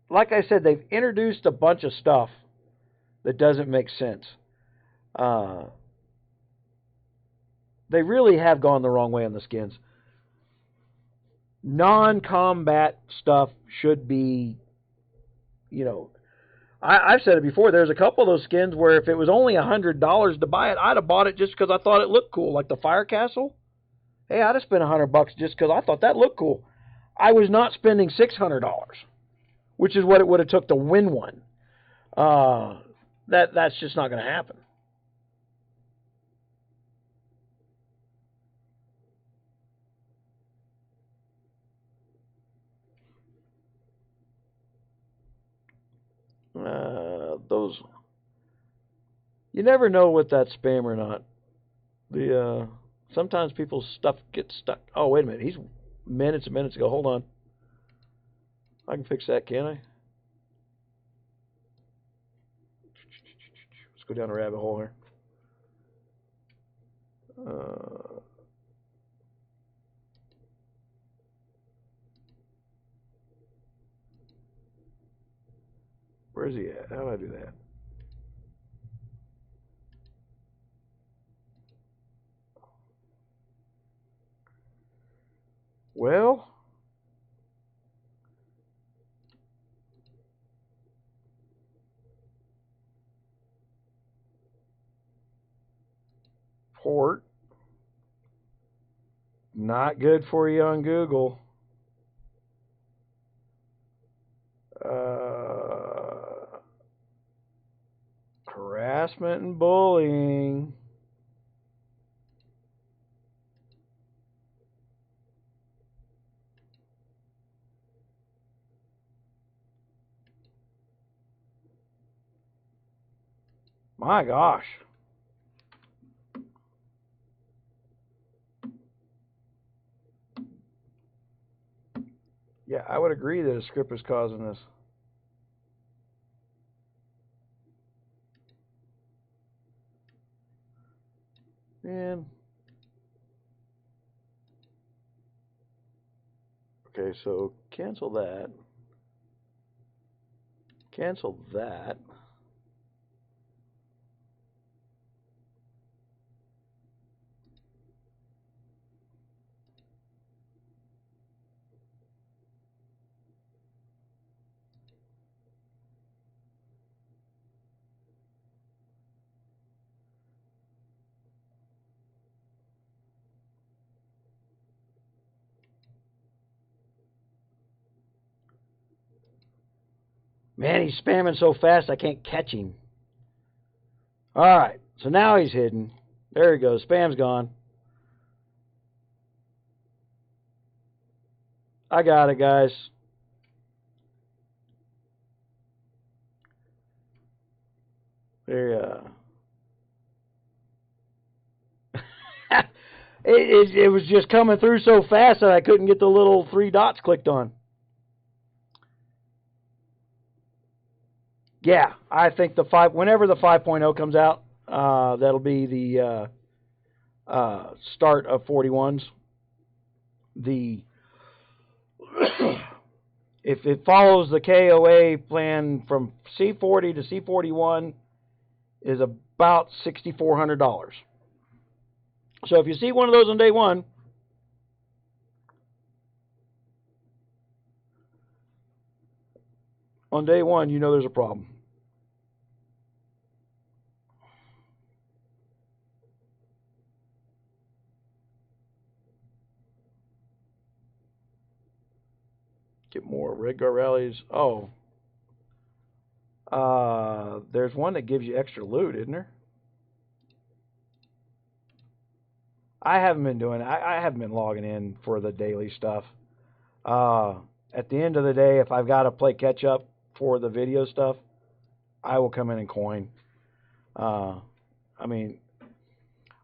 Like I said, they've introduced a bunch of stuff that doesn't make sense. They really have gone the wrong way on the skins. Non-combat stuff should be, I've said it before, there's a couple of those skins where if it was only $100 to buy it, I'd have bought it just because I thought it looked cool, like the Fire Castle. Hey, I'd have spent $100 just because I thought that looked cool. I was not spending $600, which is what it would have took to win one. That's just not going to happen. You never know with that spam or not. Sometimes people's stuff gets stuck. Oh, wait a minute. He's minutes and minutes ago. Hold on. I can fix that, can't I? Let's go down a rabbit hole here. Where's he at? How do I do that? Well, port. Not good for you on Google. Harassment and bullying. My gosh. Yeah, I would agree that a script is causing this. Man. Okay, so cancel that. Cancel that. Man, he's spamming so fast I can't catch him. Alright, so now he's hidden. There he goes. Spam's gone. I got it, guys. There, it was just coming through so fast that I couldn't get the little 3 dots clicked on. Yeah, I think whenever the 5.0 comes out, that'll be the start of 41s. If it follows the KOA plan from C40 to C41 is about $6,400. So if you see one of those on day one, you know there's a problem. Get more Redguard rallies. Oh. There's one that gives you extra loot, isn't there? I haven't been doing it. I haven't been logging in for the daily stuff. At the end of the day, if I've got to play catch up for the video stuff, I will come in and coin. I mean,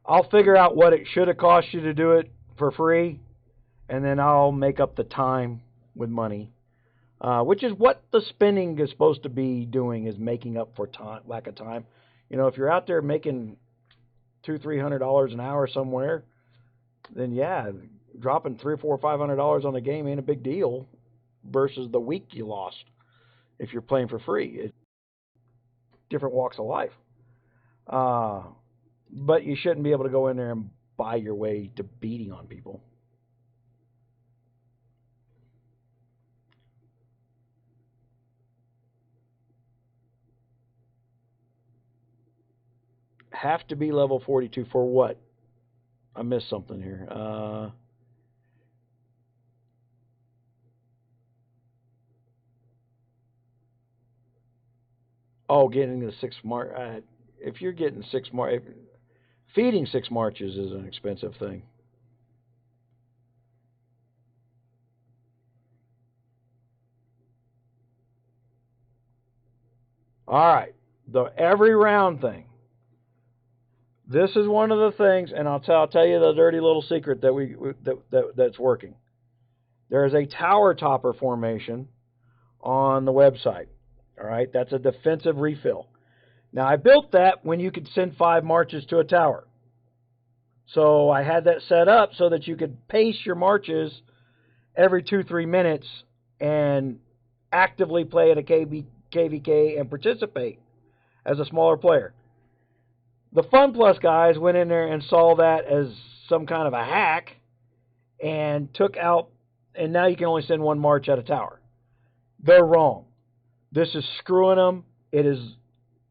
I'll figure out what it should have cost you to do it for free, and then I'll make up the time with money, which is what the spending is supposed to be doing, is making up for time, lack of time. You know, if you're out there making $200-300 an hour somewhere, then yeah, dropping $300, $400, $500 on a game ain't a big deal versus the week you lost if you're playing for free. It's different walks of life. But you shouldn't be able to go in there and buy your way to beating on people. Have to be level 42 for what? I missed something here. Getting the 6 march. If you're getting 6 march, feeding 6 marches is an expensive thing. All right, the every round thing. This is one of the things, and I'll tell you the dirty little secret that's working. There is a tower topper formation on the website. All right, that's a defensive refill. Now I built that when you could send 5 marches to a tower. So I had that set up so that you could pace your marches every 2-3 minutes and actively play at a KVK and participate as a smaller player. The Fun Plus guys went in there and saw that as some kind of a hack and took out, and now you can only send 1 march at a tower. They're wrong. This is screwing them. It is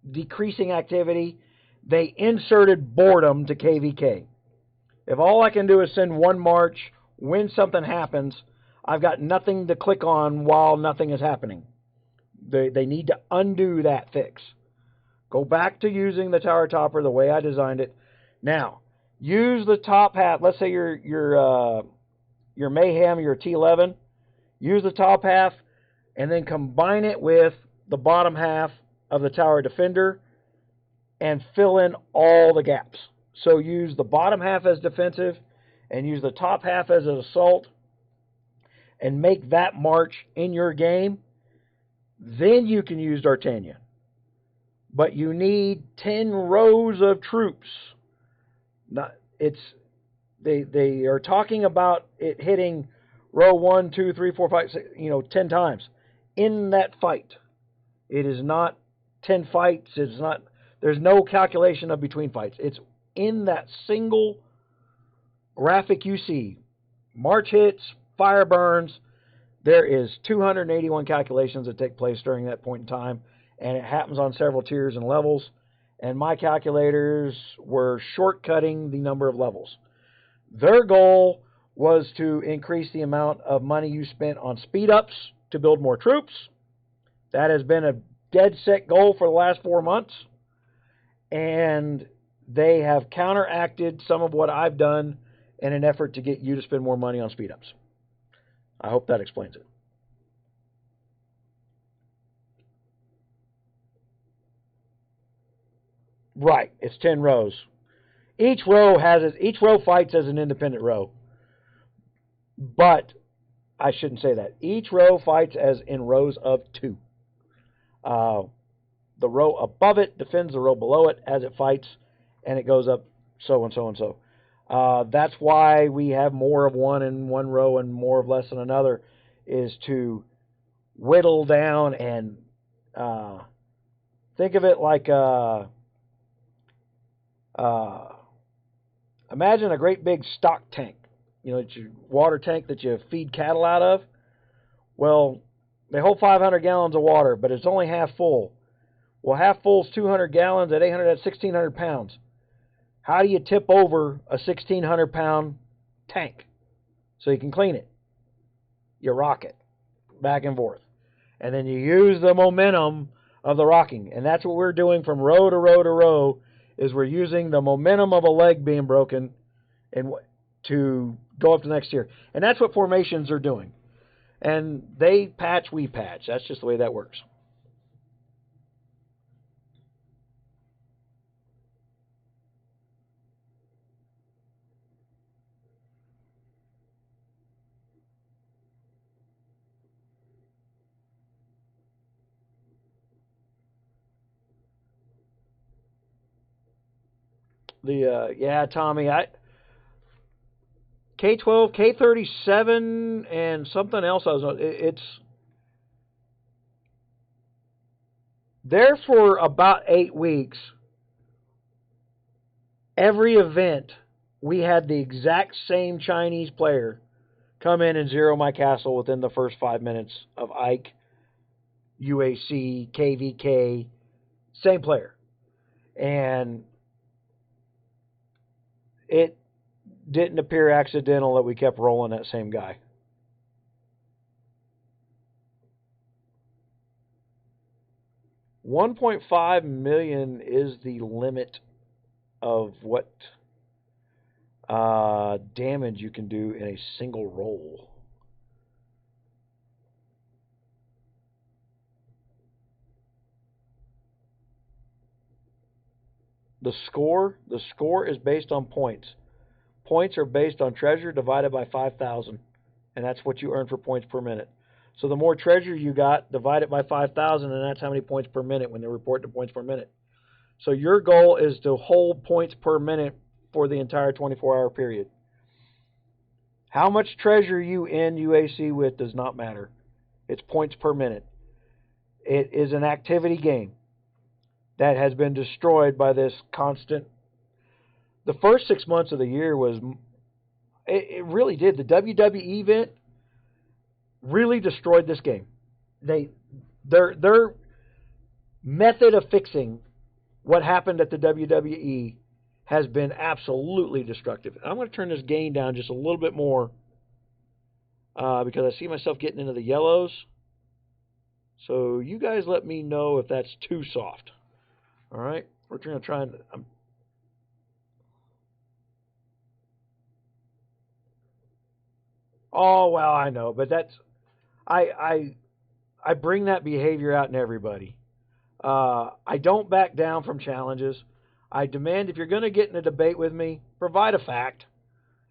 decreasing activity. They inserted boredom to KVK. If all I can do is send 1 march when something happens, I've got nothing to click on while nothing is happening. They need to undo that fix. Go back to using the tower topper the way I designed it. Now, use the top half. Let's say your Mayhem, your T11. Use the top half and then combine it with the bottom half of the tower defender and fill in all the gaps. So use the bottom half as defensive and use the top half as an assault and make that march in your game. Then you can use D'Artagnan. But you need 10 rows of troops. They are talking about it hitting row 1, 2, 3, 4, 5, 6, 10 times in that fight. It is not 10 fights. It's not. There's no calculation of between fights. It's in that single graphic you see. March hits, fire burns. There is 281 calculations that take place during that point in time, and it happens on several tiers and levels. And my calculators were shortcutting the number of levels. Their goal was to increase the amount of money you spent on speed ups to build more troops. That has been a dead set goal for the last 4 months. And they have counteracted some of what I've done in an effort to get you to spend more money on speed ups. I hope that explains it. Right, it's 10 rows. Each row fights as an independent row. But I shouldn't say that. Each row fights as in rows of 2. The row above it defends the row below it as it fights, and it goes up so and so and so. That's why we have more of one in one row and more of less in another, is to whittle down and think of it like imagine a great big stock tank. It's your water tank that you feed cattle out of. Well, they hold 500 gallons of water, but it's only half full. Well, half full is 200 gallons. At 800, that's 1,600 pounds. How do you tip over a 1,600-pound tank so you can clean it? You rock it back and forth. And then you use the momentum of the rocking. And that's what we're doing from row to row to row, is we're using the momentum of a leg being broken and to go up to the next tier. And that's what formations are doing. And they patch, we patch. That's just the way that works. Yeah, Tommy, K12, K37, and something else. It's there for about 8 weeks. Every event, we had the exact same Chinese player come in and zero my castle within the first 5 minutes of Ike, UAC, KVK, same player. And it didn't appear accidental that we kept rolling that same guy. $1.5 million is the limit of what damage you can do in a single roll. The score is based on points. Points are based on treasure divided by 5,000, and that's what you earn for points per minute. So the more treasure you got, divide it by 5,000, and that's how many points per minute when they report the points per minute. So your goal is to hold points per minute for the entire 24-hour period. How much treasure you end UAC with does not matter. It's points per minute. It is an activity game that has been destroyed by this constant. The first 6 months of the year it really did. The WWE event really destroyed this game. Their method of fixing what happened at the WWE has been absolutely destructive. I'm going to turn this gain down just a little bit more because I see myself getting into the yellows. So you guys let me know if that's too soft. All right? We're going to try and... Oh, well, I know, but that's... I bring that behavior out in everybody. I don't back down from challenges. I demand if you're going to get in a debate with me, provide a fact.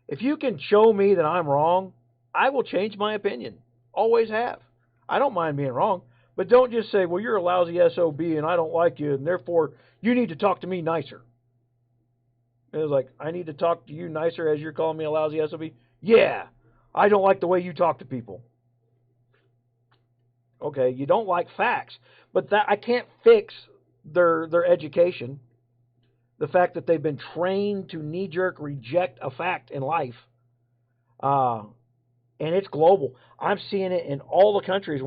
If you can show me that I'm wrong, I will change my opinion. Always have. I don't mind being wrong. But don't just say, well, you're a lousy SOB and I don't like you, and therefore you need to talk to me nicer. It was like, I need to talk to you nicer as you're calling me a lousy SOB? Yeah, I don't like the way you talk to people. Okay, you don't like facts, but that I can't fix their education. The fact that they've been trained to knee-jerk reject a fact in life. And it's global. I'm seeing it in all the countries.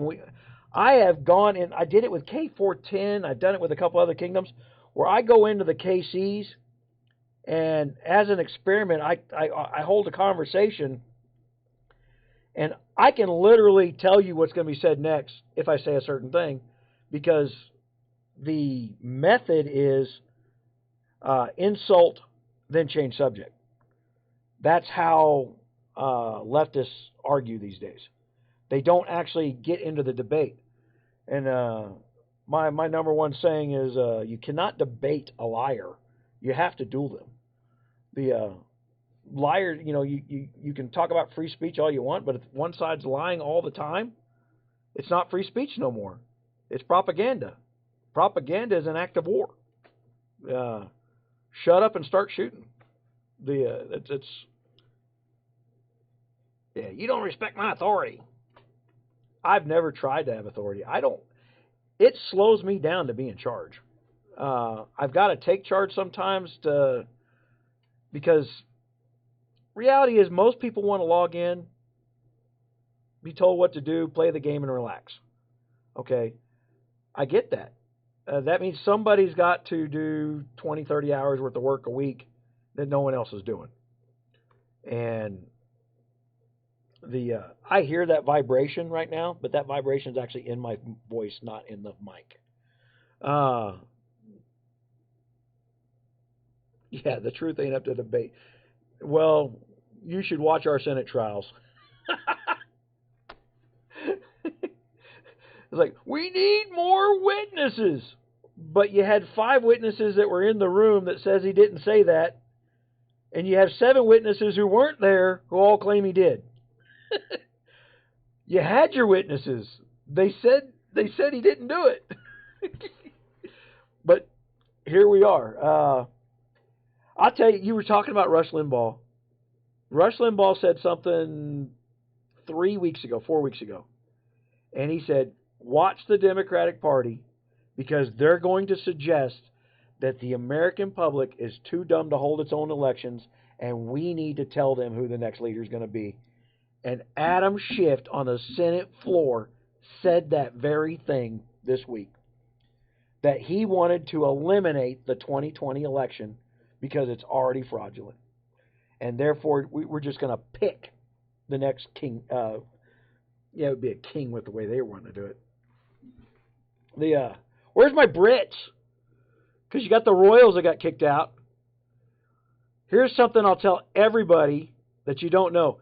I have gone in, I did it with K410, I've done it with a couple other kingdoms, where I go into the KCs, and as an experiment, I hold a conversation, and I can literally tell you what's going to be said next if I say a certain thing, because the method is insult, then change subject. That's how leftists argue these days. They don't actually get into the debate. And my number one saying is you cannot debate a liar. You have to duel them. The liar, you can talk about free speech all you want, but if one side's lying all the time, it's not free speech no more. It's propaganda. Propaganda is an act of war. Shut up and start shooting. Yeah, you don't respect my authority. I've never tried to have authority. It slows me down to be in charge. I've got to take charge sometimes because reality is most people want to log in, be told what to do, play the game, and relax. Okay? I get that. That means somebody's got to do 20, 30 hours worth of work a week that no one else is doing. And I hear that vibration right now, but that vibration is actually in my voice, not in the mic. Yeah, the truth ain't up to debate. Well, you should watch our Senate trials. It's like, we need more witnesses. But you had 5 witnesses that were in the room that says he didn't say that. And you have 7 witnesses who weren't there who all claim he did. You had your witnesses. They said he didn't do it. But here we are. I'll tell you, you were talking about Rush Limbaugh. Rush Limbaugh said something 4 weeks ago. And he said, watch the Democratic Party because they're going to suggest that the American public is too dumb to hold its own elections and we need to tell them who the next leader is going to be. And Adam Schiff on the Senate floor said that very thing this week. That he wanted to eliminate the 2020 election because it's already fraudulent. And therefore, we're just going to pick the next king. It would be a king with the way they want to do it. Where's my Brits? Because you got the Royals that got kicked out. Here's something I'll tell everybody that you don't know.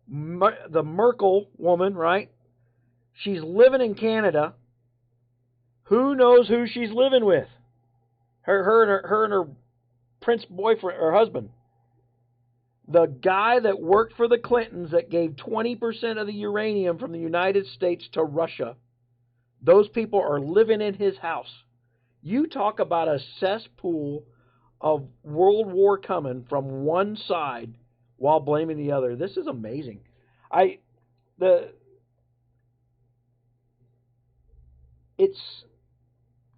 The Merkel woman, right? She's living in Canada. Who knows who she's living with? Her and her Prince's boyfriend or husband. The guy that worked for the Clintons that gave 20% of the uranium from the United States to Russia. Those people are living in his house. You talk about a cesspool of World War coming from one side while blaming the other. This is amazing. It's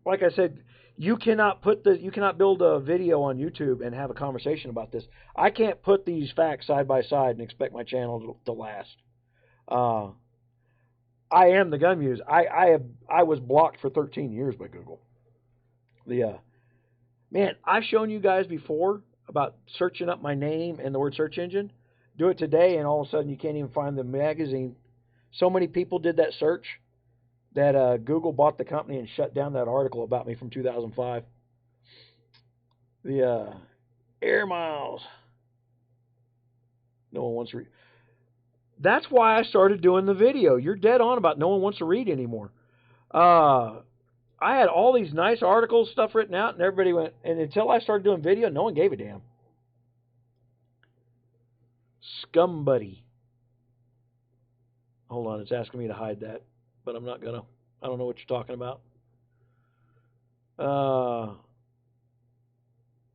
like I said, you cannot build a video on YouTube and have a conversation about this. I can't put these facts side by side and expect my channel to last. I am the GunMuse. I was blocked for 13 years by Google. Man, I've shown you guys before about searching up my name in the word search engine. Do it today, and all of a sudden you can't even find the magazine. So many people did that search that Google bought the company and shut down that article about me from 2005. The air miles. No one wants to read. That's why I started doing the video. You're dead on about no one wants to read anymore. I had all these nice articles, stuff written out, and everybody went, and until I started doing video, no one gave a damn. Scum buddy. Hold on, it's asking me to hide that, but I'm not gonna. I don't know what you're talking about.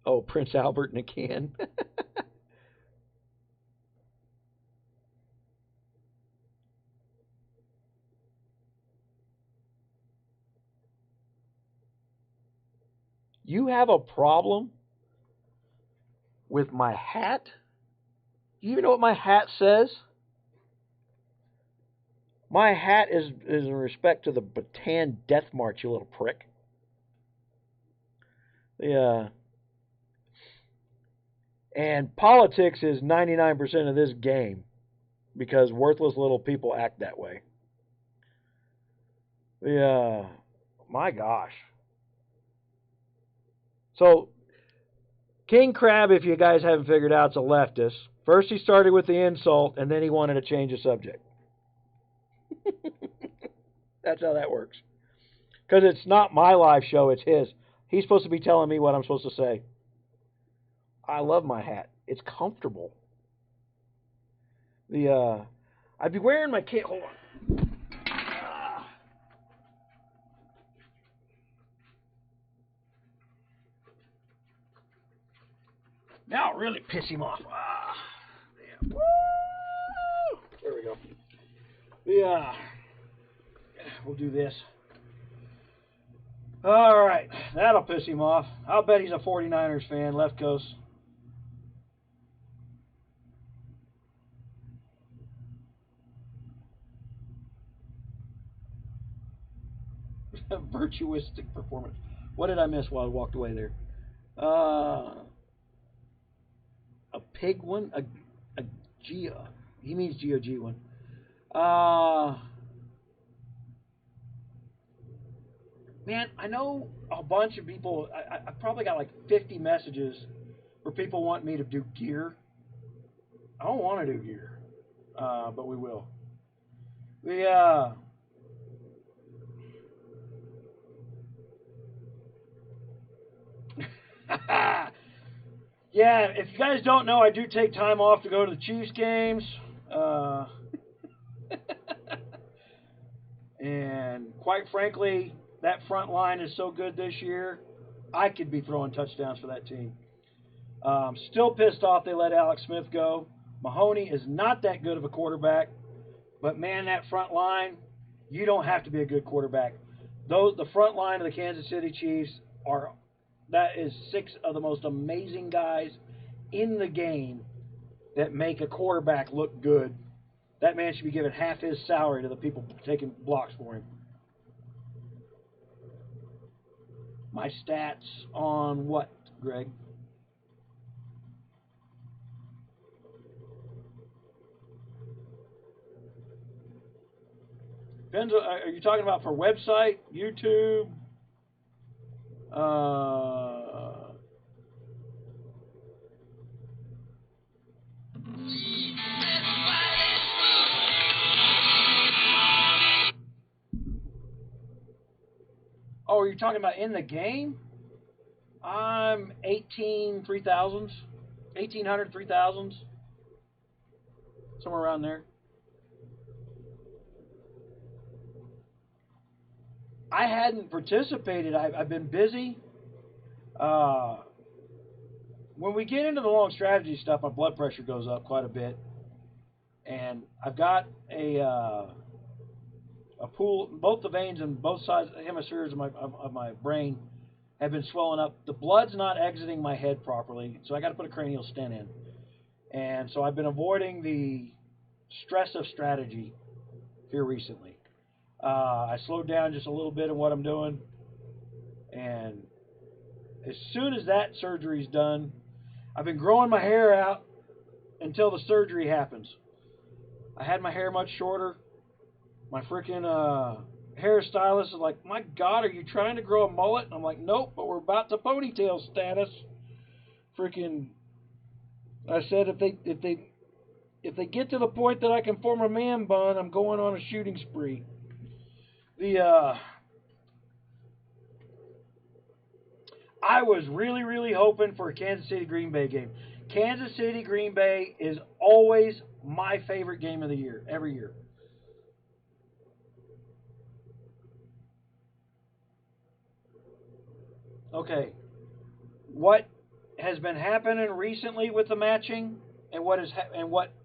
Oh, Prince Albert in a can. You have a problem with my hat? Do you even know what my hat says? My hat is in respect to the Bataan Death March, you little prick. Yeah. And politics is 99% of this game because worthless little people act that way. Yeah. My gosh. So, King Crab, if you guys haven't figured out, is a leftist. First he started with the insult, and then he wanted to change the subject. That's how that works. Because it's not my live show, it's his. He's supposed to be telling me what I'm supposed to say. I love my hat. It's comfortable. I'd be wearing my kit. Hold on. Now really piss him off. Damn. Woo! There we go. We'll do this. All right, that'll piss him off. I'll bet he's a 49ers fan, left coast. Virtuistic performance. What did I miss while I walked away there? A pig one? A Geo. He means GOG one. Man, I know a bunch of people. I probably got like 50 messages where people want me to do gear. I don't want to do gear, but we will. Yeah, if you guys don't know, I do take time off to go to the Chiefs games. And quite frankly, that front line is so good this year, I could be throwing touchdowns for that team. Still pissed off they let Alex Smith go. Mahoney is not that good of a quarterback, but man, that front line, you don't have to be a good quarterback. The front line of the Kansas City Chiefs that is 6 of the most amazing guys in the game that make a quarterback look good. That man should be given half his salary to the people taking blocks for him. My stats on what, Greg? Depends. Are you talking about for website, YouTube? Oh, are you talking about in the game? I'm 3000s, 1800, 3000s, somewhere around there. I hadn't participated. I've been busy. When we get into the long strategy stuff, my blood pressure goes up quite a bit, and I've got a pool. Both the veins in both sides, hemispheres of my brain have been swelling up. The blood's not exiting my head properly, so I got to put a cranial stent in. And so I've been avoiding the stress of strategy here recently. I slowed down just a little bit of what I'm doing, and as soon as that surgery's done, I've been growing my hair out until the surgery happens. I had my hair much shorter. My freaking hairstylist is like, "My God, are you trying to grow a mullet?" And I'm like, "Nope, but we're about to ponytail status." Freaking, I said if they get to the point that I can form a man bun, I'm going on a shooting spree. I was really hoping for a Kansas City Green Bay game. Kansas City Green Bay is always my favorite game of the year, every year. Okay, what has been happening recently with the matching, and what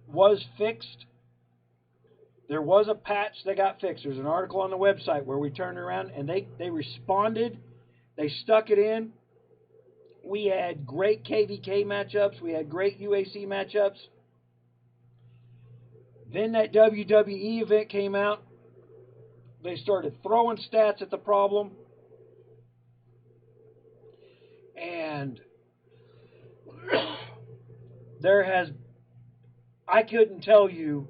was fixed? There was a patch that got fixed. There's an article on the website where we turned around and they responded. They stuck it in. We had great KVK matchups. We had great UAC matchups. Then that WWE event came out. They started throwing stats at the problem. And I couldn't tell you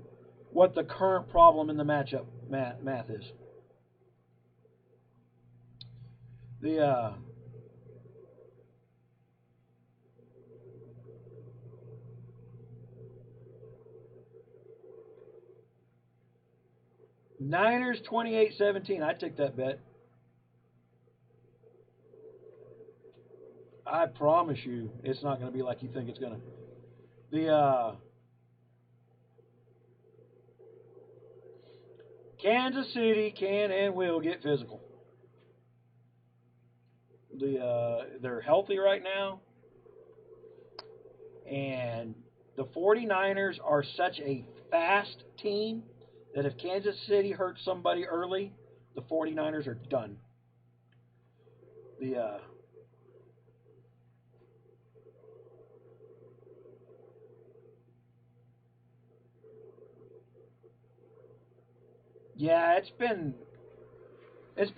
what the current problem in the matchup math is. The Niners 28-17. I took that bet. I promise you, it's not going to be like you think it's going to. The Kansas City can and will get physical. They're healthy right now, and the 49ers are such a fast team that if Kansas City hurts somebody early, the 49ers are done. Yeah, it's been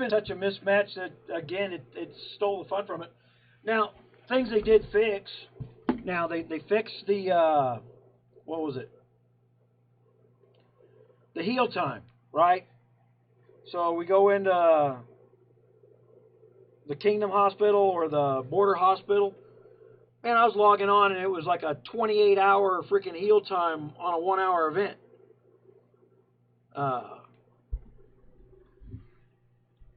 such a mismatch that again it stole the fun from it. Now, things they did fix. Now they fixed the what was it? The heal time, right? So we go into the Kingdom Hospital or the Border Hospital. Man, I was logging on and it was like a 28-hour freaking heal time on a 1-hour event.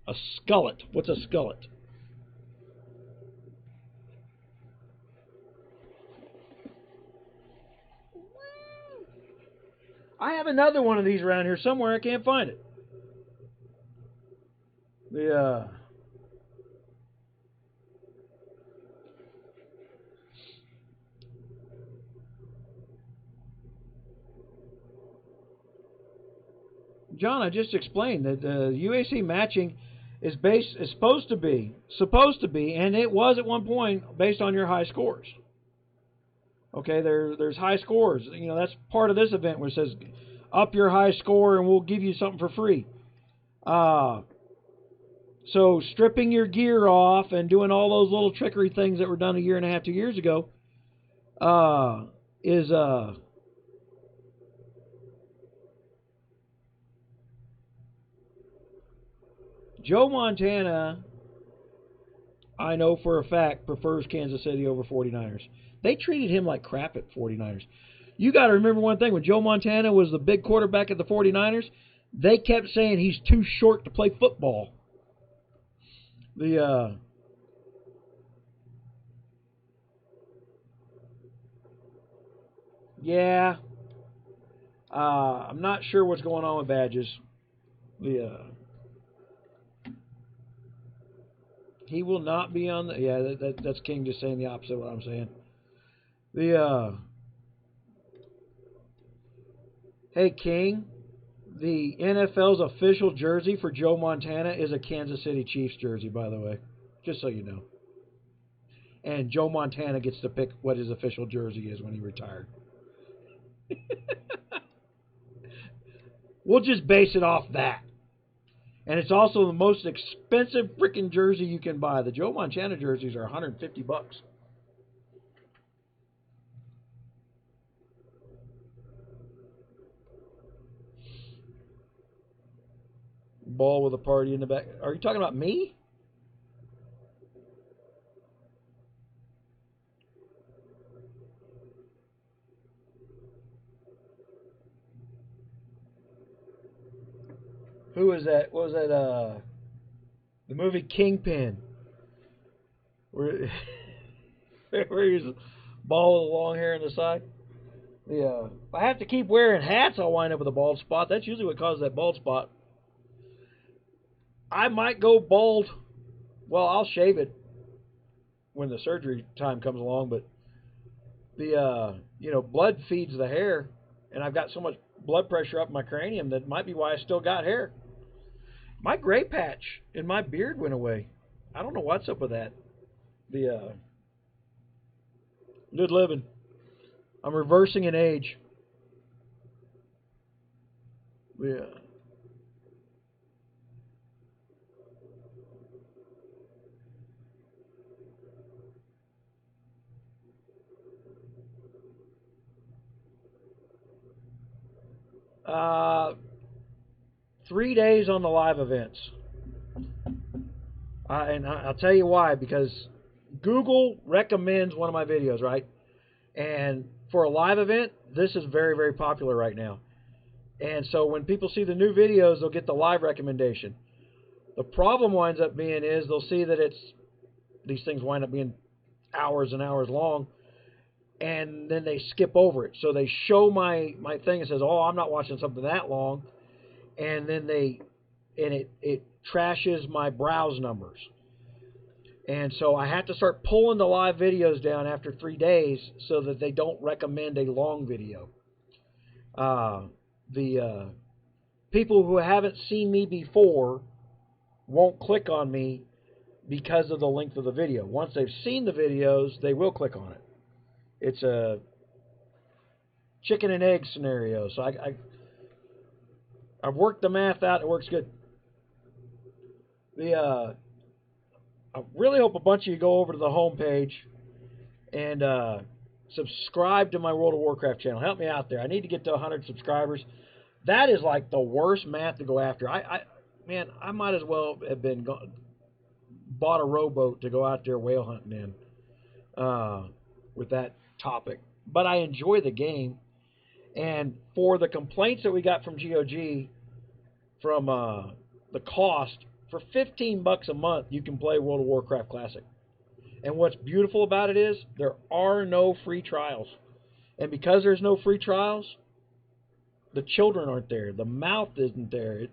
A skullet. What's a skullet? I have another one of these around here somewhere. I can't find it. John, I just explained that UAC matching is supposed to be, and it was at one point based on your high scores. Okay, there's high scores. You know, that's part of this event where it says up your high score and we'll give you something for free. So stripping your gear off and doing all those little trickery things that were done a year and a half, 2 years ago, is Joe Montana, I know for a fact, prefers Kansas City over 49ers. They treated him like crap at 49ers. You got to remember one thing. When Joe Montana was the big quarterback at the 49ers, they kept saying he's too short to play football. Yeah. I'm not sure what's going on with badges. He will not be on the. Yeah, that's King just saying the opposite of what I'm saying. Hey King, the NFL's official jersey for Joe Montana is a Kansas City Chiefs jersey, by the way, just so you know. And Joe Montana gets to pick what his official jersey is when he retired. We'll just base it off that. And it's also the most expensive freaking jersey you can buy. The Joe Montana jerseys are $150. Ball with a party in the back. Are you talking about me? Who was that? What was that? The movie Kingpin. Where, where he's bald with the long hair on the side. If I have to keep wearing hats, I'll wind up with a bald spot. That's usually what causes that bald spot. I might go bald. Well, I'll shave it when the surgery time comes along, but blood feeds the hair, and I've got so much blood pressure up my cranium that might be why I still got hair. My gray patch in my beard went away. I don't know what's up with that. Good living. I'm reversing in age. Yeah. 3 days on the live events. And I'll tell you why, because Google recommends one of my videos, right? And for a live event, this is very, very popular right now. And so when people see the new videos, they'll get the live recommendation. The problem winds up being is they'll see that these things wind up being hours and hours long, and then they skip over it. So they show my thing and says, "Oh, I'm not watching something that long," and then it trashes my browse numbers. And so I have to start pulling the live videos down after 3 days so that they don't recommend a long video. The people who haven't seen me before won't click on me because of the length of the video. Once they've seen the videos, they will click on it. It's a chicken and egg scenario. So I've worked the math out. It works good. I really hope a bunch of you go over to the homepage and subscribe to my World of Warcraft channel. Help me out there. I need to get to 100 subscribers. That is like the worst math to go after. Man, I might as well have bought a rowboat to go out there whale hunting in with that topic. But I enjoy the game. And for the complaints that we got from GOG from the cost, for $15 a month, you can play World of Warcraft Classic. And what's beautiful about it is there are no free trials. And because there's no free trials, the children aren't there. The mouth isn't there.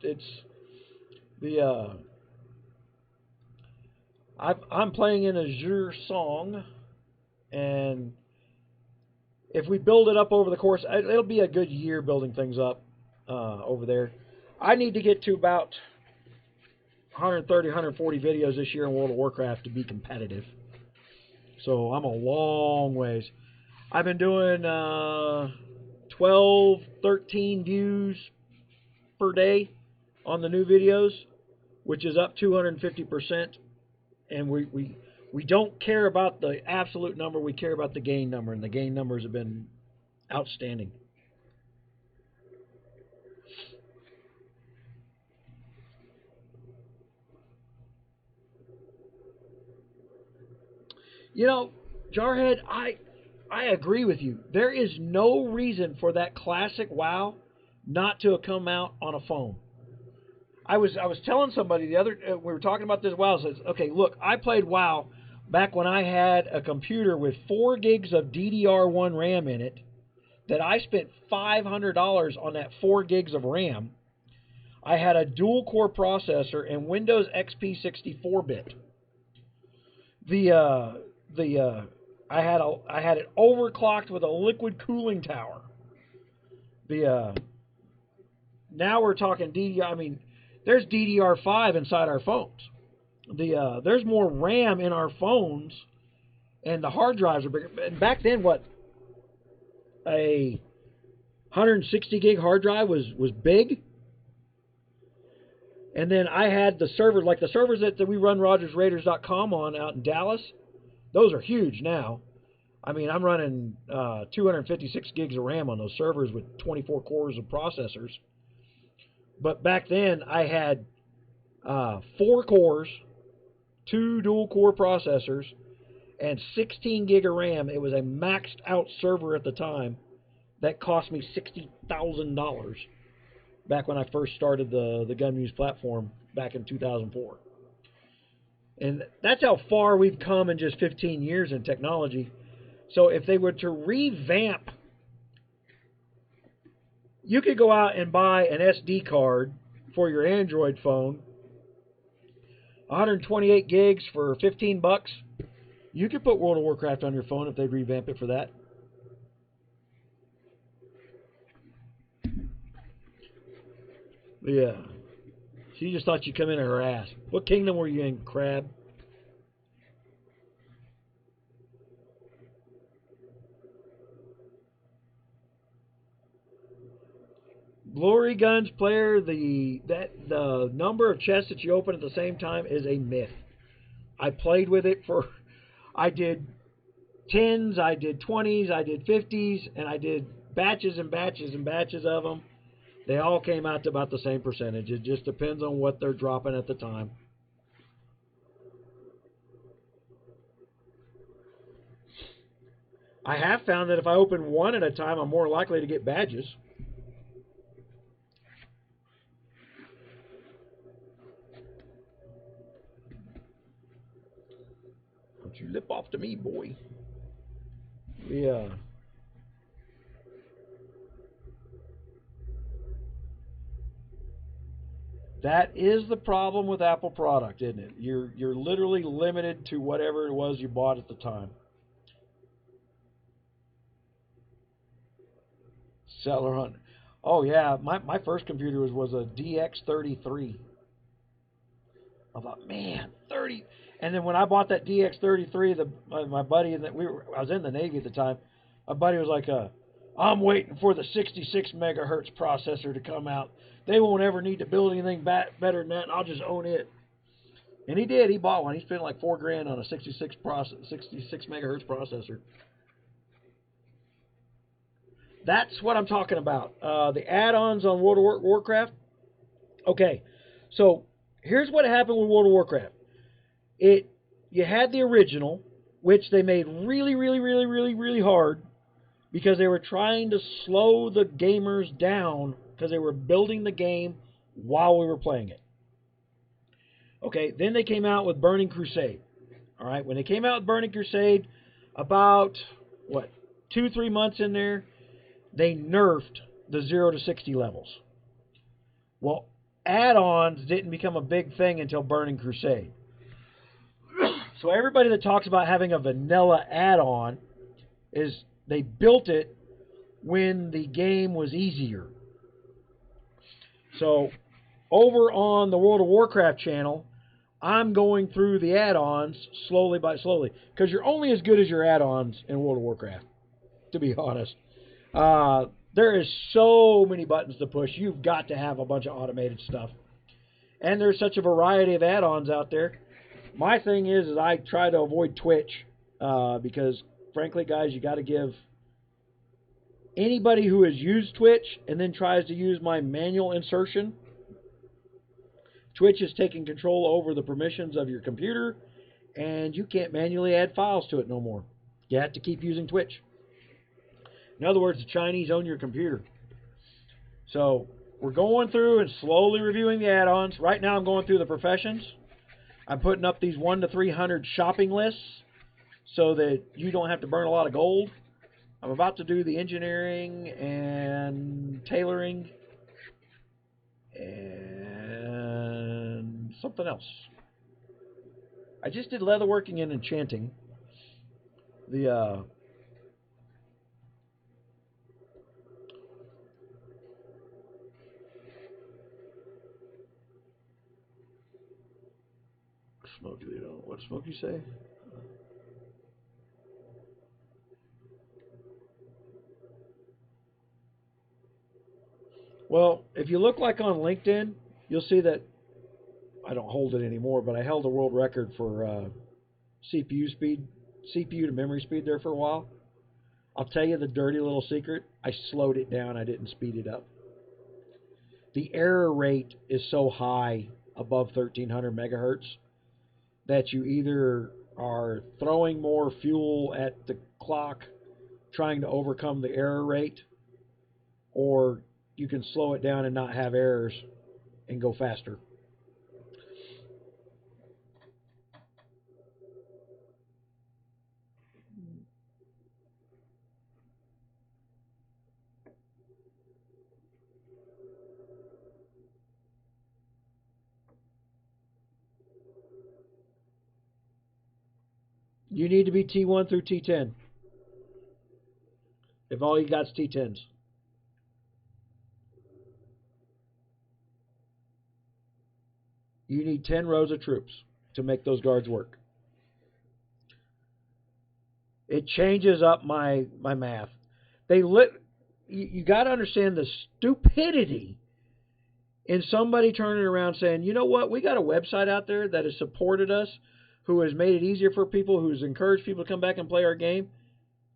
I'm playing in Azure Song, and if we build it up over the course, it'll be a good year building things up over there. I need to get to about 130, 140 videos this year in World of Warcraft to be competitive. So I'm a long ways. I've been doing 12, 13 views per day on the new videos, which is up 250%. And we don't care about the absolute number. We care about the gain number, and the gain numbers have been outstanding. You know, Jarhead, I agree with you. There is no reason for that classic WoW not to have come out on a phone. I was telling somebody the other we were talking about this WoW. Says, okay, look, I played WoW back when I had a computer with 4 gigs of DDR1 RAM in it that I spent $500 on that 4 gigs of RAM. I had a dual-core processor and Windows XP 64-bit. I had it overclocked with a liquid cooling tower. Now we're talking DDR. I mean, there's DDR5 inside our phones. There's more RAM in our phones, and the hard drives are bigger. And back then, what, a 160 gig hard drive was big. And then I had the servers, like the servers that we run RogersRaiders.com on out in Dallas. Those are huge now. I mean, I'm running 256 gigs of RAM on those servers with 24 cores of processors. But back then, I had 4 cores, 2 dual-core processors, and 16 gig of RAM. It was a maxed-out server at the time that cost me $60,000 back when I first started the GunMuse platform back in 2004. And that's how far we've come in just 15 years in technology. So if they were to revamp, you could go out and buy an SD card for your Android phone, 128 gigs for 15 bucks. You could put World of Warcraft on your phone if they revamp it for that. Yeah. She just thought you'd come in her ass. What kingdom were you in, crab? Glory Guns player, the number of chests that you open at the same time is a myth. I played with it for, I did 10s, I did 20s, I did 50s, and I did batches and batches and batches of them. They all came out to about the same percentage. It just depends on what they're dropping at the time. I have found that if I open one at a time, I'm more likely to get badges. Don't you lip off to me, boy. Yeah. That is the problem with Apple product, isn't it? You're literally limited to whatever it was you bought at the time. Seller hunt. Oh yeah, my first computer was a DX33. I thought, man, 30. And then when I bought that DX33, my buddy and I was in the Navy at the time. My buddy was like, I'm waiting for the 66 megahertz processor to come out. They won't ever need to build anything better than that, and I'll just own it. And he did. He bought one. He spent like $4,000 on a 66 megahertz processor. That's what I'm talking about. The add-ons on World of Warcraft. Okay, so here's what happened with World of Warcraft. You had the original, which they made really, really, really, really, really hard because they were trying to slow the gamers down because they were building the game while we were playing it. Okay, then they came out with Burning Crusade. All right, when they came out with Burning Crusade, about, 2-3 months in there, they nerfed the 0 to 60 levels. Well, add-ons didn't become a big thing until Burning Crusade. So everybody that talks about having a vanilla add-on is they built it when the game was easier. So over on the World of Warcraft channel, I'm going through the add-ons slowly by slowly because you're only as good as your add-ons in World of Warcraft, to be honest. There is so many buttons to push. You've got to have a bunch of automated stuff. And there's such a variety of add-ons out there. My thing is I try to avoid Twitch because, frankly, guys, you got to give anybody who has used Twitch and then tries to use my manual insertion. Twitch is taking control over the permissions of your computer, and you can't manually add files to it no more. You have to keep using Twitch. In other words, the Chinese own your computer. So we're going through and slowly reviewing the add-ons. Right now I'm going through the professions. I'm putting up these 1 to 300 shopping lists so that you don't have to burn a lot of gold. I'm about to do the engineering and tailoring and something else. I just did leatherworking and enchanting. The Smoke, you know what Smoke you say? Well, if you look like on LinkedIn, you'll see that I don't hold it anymore, but I held a world record for CPU speed, CPU to memory speed there for a while. I'll tell you the dirty little secret. I slowed it down. I didn't speed it up. The error rate is so high above 1300 megahertz that you either are throwing more fuel at the clock trying to overcome the error rate, or you can slow it down and not have errors and go faster. You need to be T1 through T10 if all you got's T10s. You need 10 rows of troops to make those guards work. It changes up my math. You got to understand the stupidity in somebody turning around saying, you know what, we got a website out there that has supported us, who has made it easier for people, who's encouraged people to come back and play our game.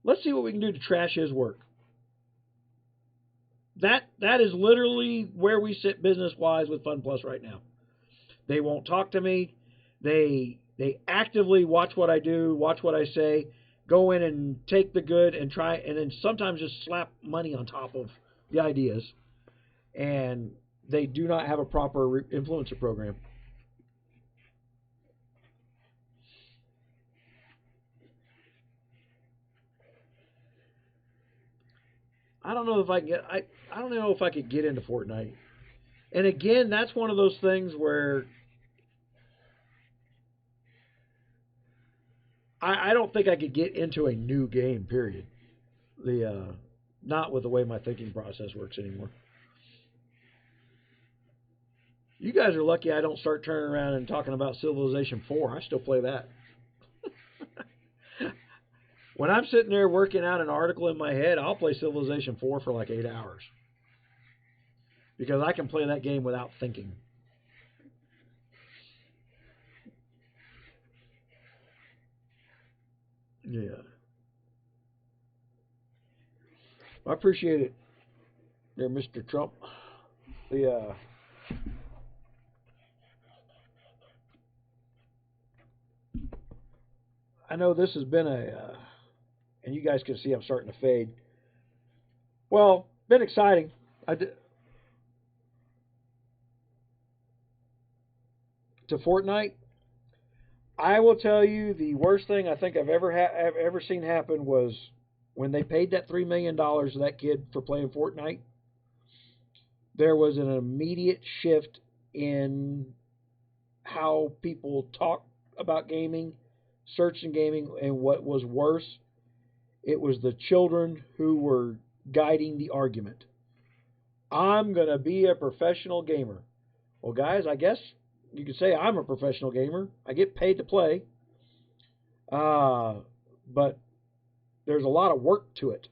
Let's see what we can do to trash his work. That is literally where we sit business-wise with Fun Plus right now. They won't talk to me. They actively watch what I do, watch what I say, go in and take the good and try, and then sometimes just slap money on top of the ideas. And they do not have a proper influencer program. I don't know if I can get. I don't know if I could get into Fortnite. And again, that's one of those things where I don't think I could get into a new game. Period. Not with the way my thinking process works anymore. You guys are lucky I don't start turning around and talking about Civilization 4. I still play that. When I'm sitting there working out an article in my head, I'll play Civilization 4 for like 8 hours. Because I can play that game without thinking. Yeah. I appreciate it there, Mr. Trump. The I know this has been and you guys can see I'm starting to fade. Well, been exciting. To Fortnite, I will tell you the worst thing I think I've ever seen happen was when they paid that $3 million to that kid for playing Fortnite. There was an immediate shift in how people talk about gaming, searching gaming, and what was worse, it was the children who were guiding the argument. I'm going to be a professional gamer. Well, guys, I guess you could say I'm a professional gamer. I get paid to play. But there's a lot of work to it.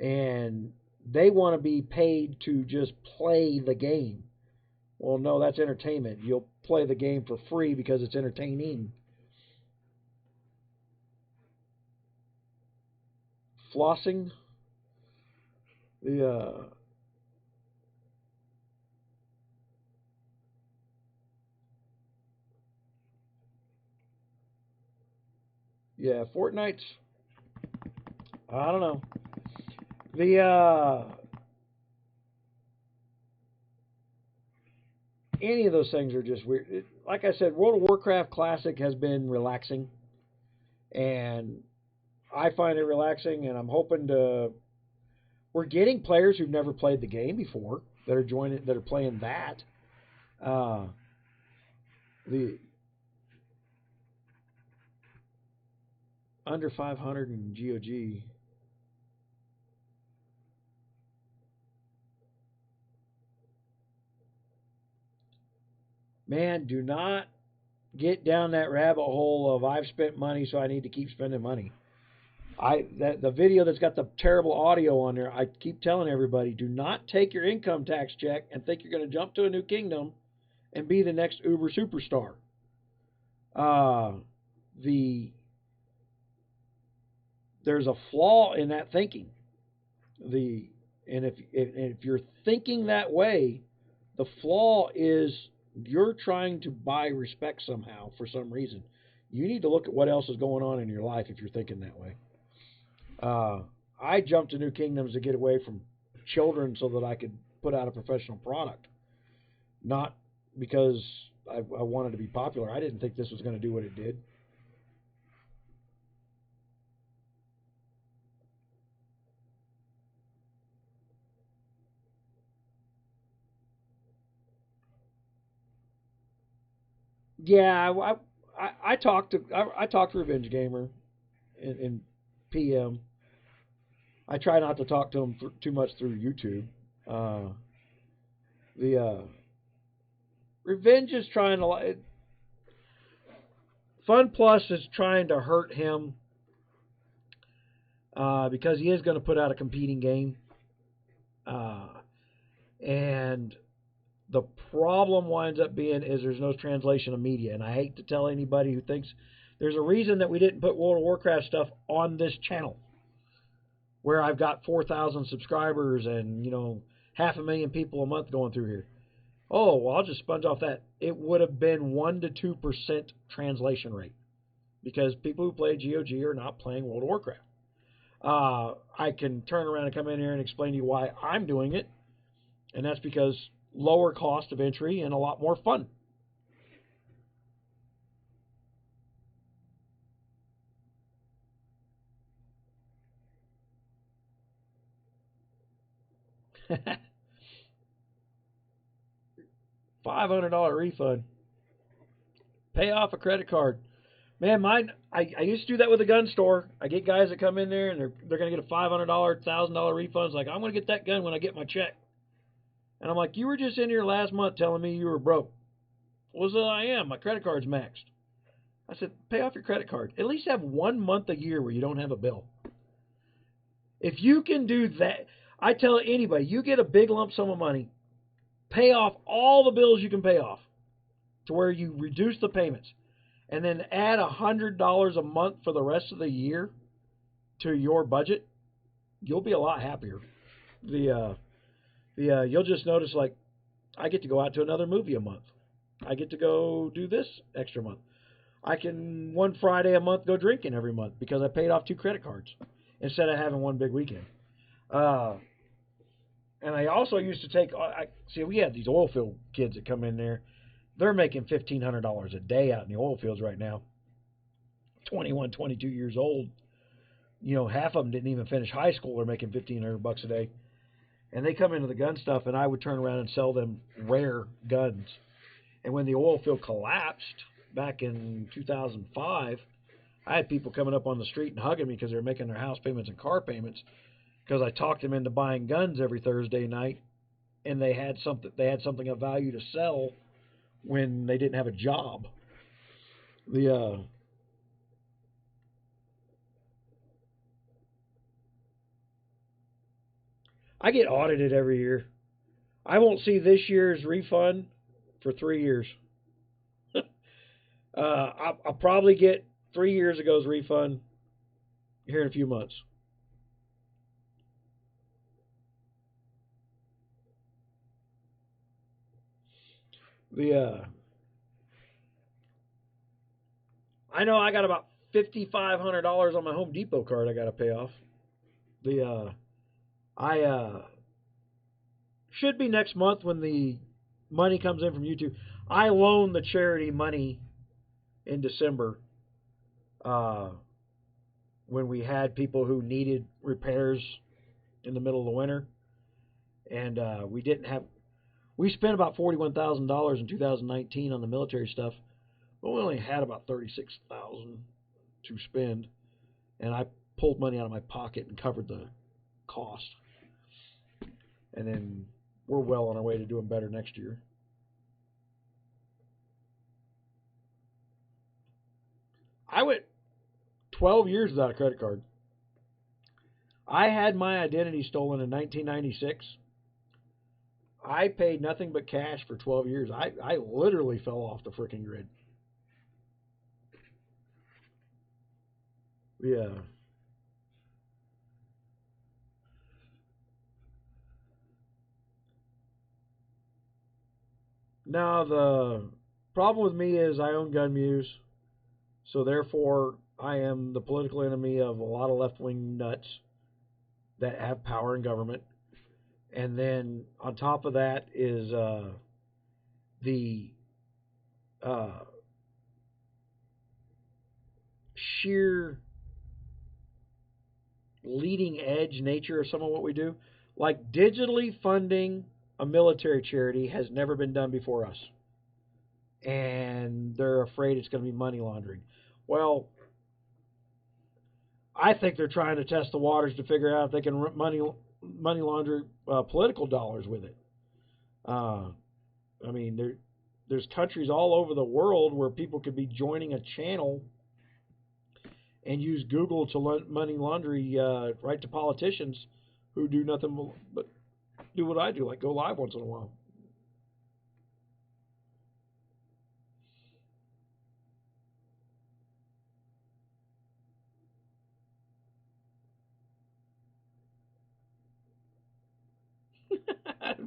And they want to be paid to just play the game. Well, no, that's entertainment. You'll play the game for free because it's entertaining. Flossing. Yeah, Fortnite's, I don't know. Any of those things are just weird. Like I said, World of Warcraft Classic has been relaxing, and I find it relaxing, and I'm hoping to. We're getting players who've never played the game before that are joining, that are playing that. Uh, the under 500 in GOG. Man, do not get down that rabbit hole of I've spent money, so I need to keep spending money. The video that's got the terrible audio on there, I keep telling everybody, do not take your income tax check and think you're going to jump to a new kingdom and be the next Uber superstar. There's a flaw in that thinking. If you're thinking that way, the flaw is you're trying to buy respect somehow for some reason. You need to look at what else is going on in your life if you're thinking that way. I jumped to new kingdoms to get away from children so that I could put out a professional product, not because I wanted to be popular. I didn't think this was going to do what it did. Yeah, I talked to Revenge Gamer in PM. I try not to talk to him too much through YouTube. The Revenge is trying to. Fun Plus is trying to hurt him because he is going to put out a competing game, and the problem winds up being is there's no translation of media. And I hate to tell anybody who thinks there's a reason that we didn't put World of Warcraft stuff on this channel, where I've got 4,000 subscribers and 500,000 people a month going through here. Oh, well, I'll just sponge off that. It would have been 1 to 2% translation rate because people who play GOG are not playing World of Warcraft. I can turn around and come in here and explain to you why I'm doing it, and that's because lower cost of entry and a lot more fun. $500 refund. Pay off a credit card. Man, I used to do that with a gun store. I get guys that come in there and they're going to get a $500, $1,000 refund. It's like, I'm going to get that gun when I get my check. And I'm like, you were just in here last month telling me you were broke. Well, so I am. My credit card's maxed. I said, pay off your credit card. At least have 1 month a year where you don't have a bill. If you can do that, I tell anybody, you get a big lump sum of money, pay off all the bills you can pay off to where you reduce the payments, and then add $100 a month for the rest of the year to your budget, you'll be a lot happier. You'll just notice, like, I get to go out to another movie a month. I get to go do this extra month. I can one Friday a month go drinking every month because I paid off 2 credit cards instead of having one big weekend. And I also used to take. We had these oil field kids that come in there. They're making $1,500 a day out in the oil fields right now. 21, 22 years old. Half of them didn't even finish high school. They're making $1,500 a day. And they come into the gun stuff, and I would turn around and sell them rare guns. And when the oil field collapsed back in 2005, I had people coming up on the street and hugging me because they were making their house payments and car payments because I talked them into buying guns every Thursday night, and they had something of value to sell when they didn't have a job. I get audited every year. I won't see this year's refund for 3 years. I'll probably get 3 years ago's refund here in a few months. I know I got about $5,500 on my Home Depot card I got to pay off. I should be next month when the money comes in from YouTube. I loan the charity money in December when we had people who needed repairs in the middle of the winter, and we didn't have. We spent about $41,000 in 2019 on the military stuff, but we only had about 36,000 to spend, and I pulled money out of my pocket and covered the cost. And then we're well on our way to doing better next year. I went 12 years without a credit card. I had my identity stolen in 1996. I paid nothing but cash for 12 years. I literally fell off the freaking grid. Yeah. Now, the problem with me is I own GunMuse, so therefore I am the political enemy of a lot of left-wing nuts that have power in government. And then on top of that is the sheer leading edge nature of some of what we do. Like digitally funding a military charity has never been done before us. And they're afraid it's going to be money laundering. Well, I think they're trying to test the waters to figure out if they can money launder political dollars with it. I mean, there's countries all over the world where people could be joining a channel and use Google to money laundry right to politicians who do nothing but do what I do, like go live once in a while.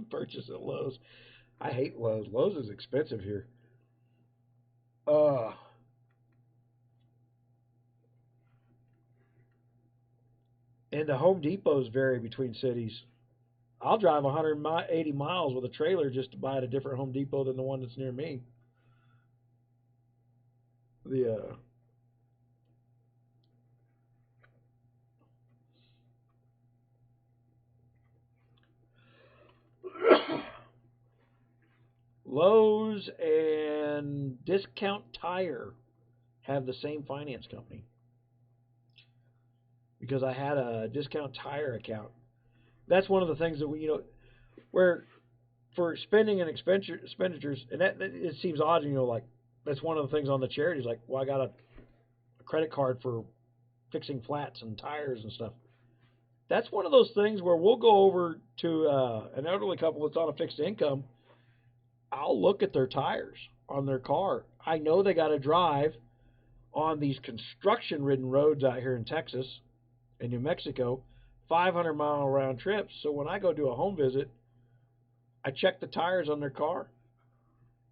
Purchase at Lowe's. I hate Lowe's. Lowe's is expensive here. And the Home Depots vary between cities. I'll drive 180 miles with a trailer just to buy at a different Home Depot than the one that's near me. The Lowe's and Discount Tire have the same finance company because I had a Discount Tire account. That's one of the things that we, where for spending and expenditures, and that it seems odd, like that's one of the things on the charities, like, well, I got a credit card for fixing flats and tires and stuff. That's one of those things where we'll go over to an elderly couple that's on a fixed income. I'll look at their tires on their car. I know they got to drive on these construction-ridden roads out here in Texas and New Mexico, 500-mile round trips. So when I go do a home visit, I check the tires on their car.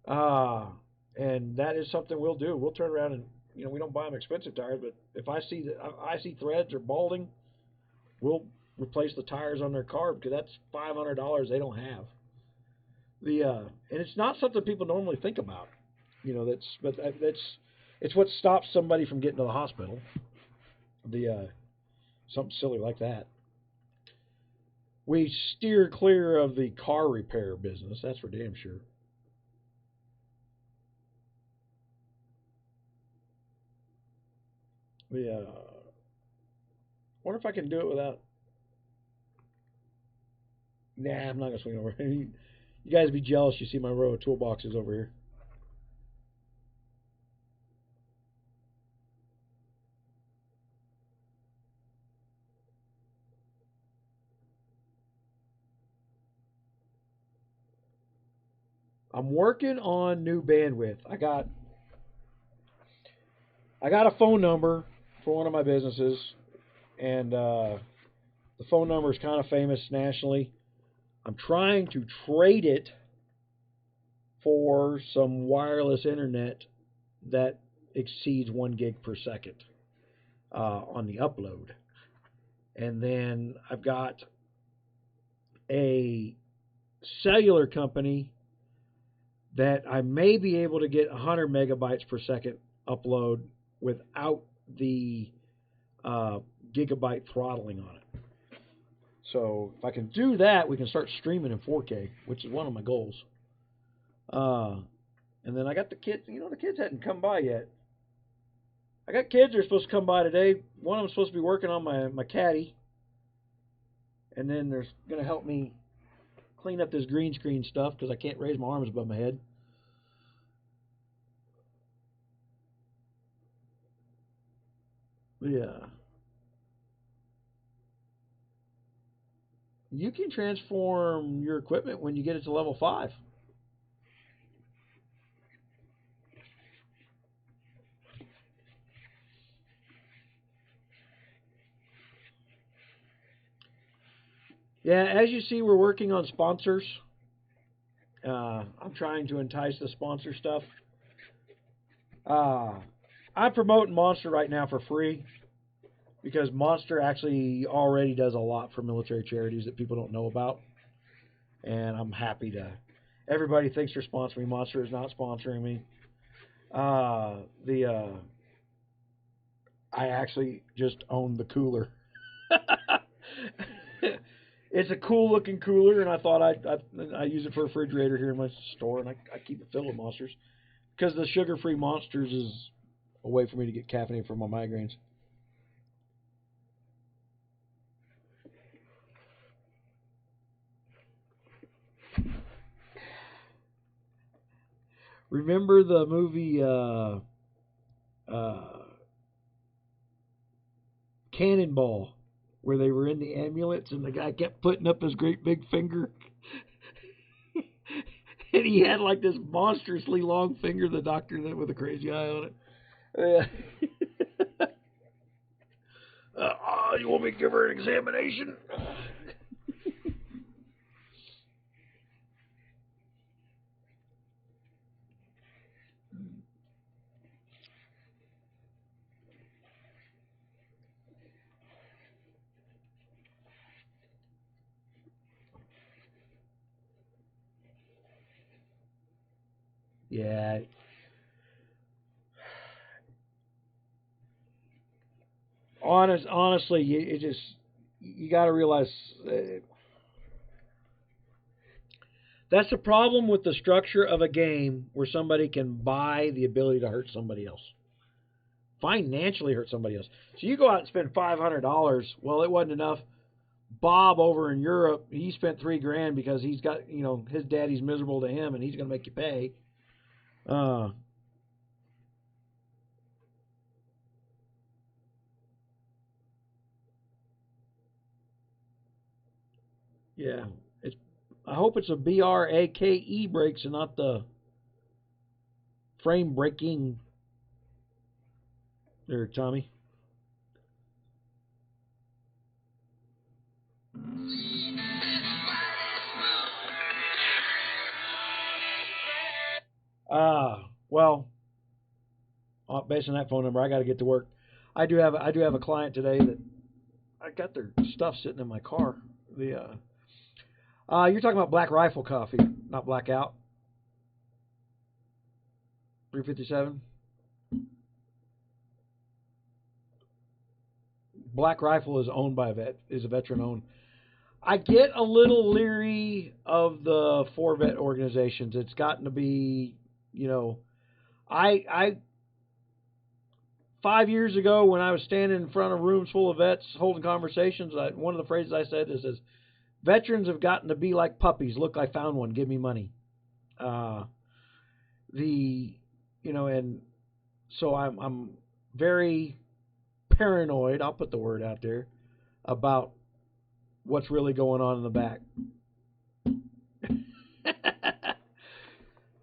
And that is something we'll do. We'll turn around and, we don't buy them expensive tires, but if I see threads or balding, we'll replace the tires on their car because that's $500 they don't have. And it's not something people normally think about. It's what stops somebody from getting to the hospital. Something silly like that. We steer clear of the car repair business. That's for damn sure. Wonder if I can do it without. Nah, I'm not gonna swing over. You guys be jealous. You see my row of toolboxes over here. I'm working on new bandwidth. I got a phone number for one of my businesses, and the phone number is kind of famous nationally. I'm trying to trade it for some wireless internet that exceeds 1 gig per second on the upload. And then I've got a cellular company that I may be able to get 100 megabytes per second upload without the gigabyte throttling on it. So if I can do that, we can start streaming in 4K, which is one of my goals. And then I got the kids. The kids hadn't come by yet. I got kids that are supposed to come by today. One of them's supposed to be working on my caddy. And then they're going to help me clean up this green screen stuff because I can't raise my arms above my head. Yeah. You can transform your equipment when you get it to level 5. Yeah, as you see, we're working on sponsors. I'm trying to entice the sponsor stuff. I'm promoting Monster right now for free because Monster actually already does a lot for military charities that people don't know about. And I'm happy to. Everybody thinks they're sponsoring me. Monster is not sponsoring me. I actually just own the cooler. It's a cool looking cooler, and I thought I use it for a refrigerator here in my store, and I keep it filled with Monsters because the sugar-free Monsters is a way for me to get caffeine for my migraines. Remember the movie Cannonball, where they were in the ambulance and the guy kept putting up his great big finger? And he had like this monstrously long finger, the doctor with a crazy eye on it. Yeah. You want me to give her an examination? Yeah. Honestly, you got to realize that's the problem with the structure of a game where somebody can buy the ability to hurt somebody else, financially hurt somebody else. So you go out and spend $500. Well, it wasn't enough. Bob over in Europe, he spent $3,000 because he's got his daddy's miserable to him, and he's going to make you pay. Yeah, I hope it's a BRAKE brakes and not the frame breaking. There, Tommy. Well, based on that phone number, I got to get to work. I do have a client today that I got their stuff sitting in my car. You're talking about Black Rifle Coffee, not Blackout. 357. Black Rifle is owned by is a veteran owned. I get a little leery of the four vet organizations. It's gotten to be, I 5 years ago when I was standing in front of rooms full of vets holding conversations, one of the phrases I said is, veterans have gotten to be like puppies. Look, I found one. Give me money. And so I'm very paranoid. I'll put the word out there about what's really going on in the back.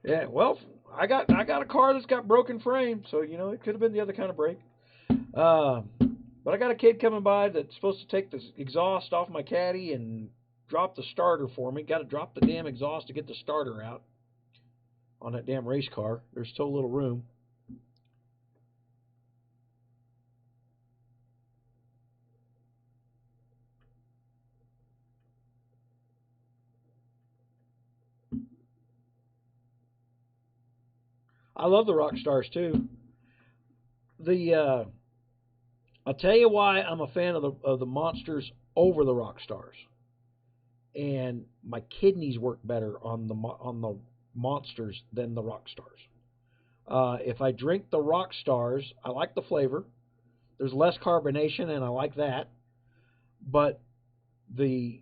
Yeah, well, I got a car that's got broken frame, so it could have been the other kind of brake. But I got a kid coming by that's supposed to take the exhaust off my caddy and drop the starter for me. Got to drop the damn exhaust to get the starter out on that damn race car. There's still little room. I love the rock stars too. I'll tell you why I'm a fan of the monsters over the rock stars. And my kidneys work better on the monsters than the rock stars. If I drink the rock stars, I like the flavor. There's less carbonation, and I like that. But the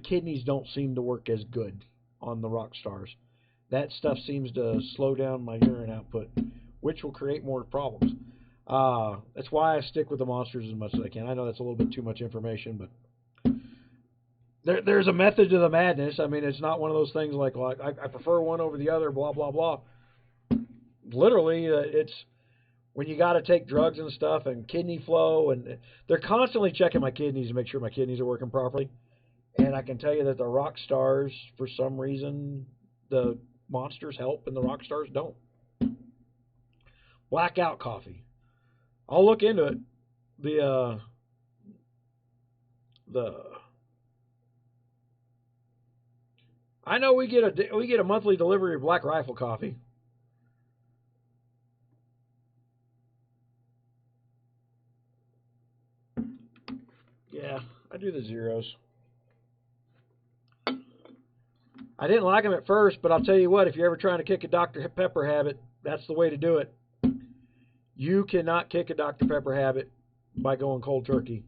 kidneys don't seem to work as good on the rock stars. That stuff seems to slow down my urine output, which will create more problems. That's why I stick with the monsters as much as I can. I know that's a little bit too much information, but there's a method to the madness. I mean, it's not one of those things like I prefer one over the other, blah, blah, blah. Literally, it's when you got to take drugs and stuff and kidney flow, and they're constantly checking my kidneys to make sure my kidneys are working properly. And I can tell you that the rock stars, for some reason, the monsters help and the rock stars don't. Blackout coffee. I'll look into it. I know we get a monthly delivery of Black Rifle coffee. Yeah, I do the zeros. I didn't like them at first, but I'll tell you what, if you're ever trying to kick a Dr. Pepper habit, that's the way to do it. You cannot kick a Dr. Pepper habit by going cold turkey.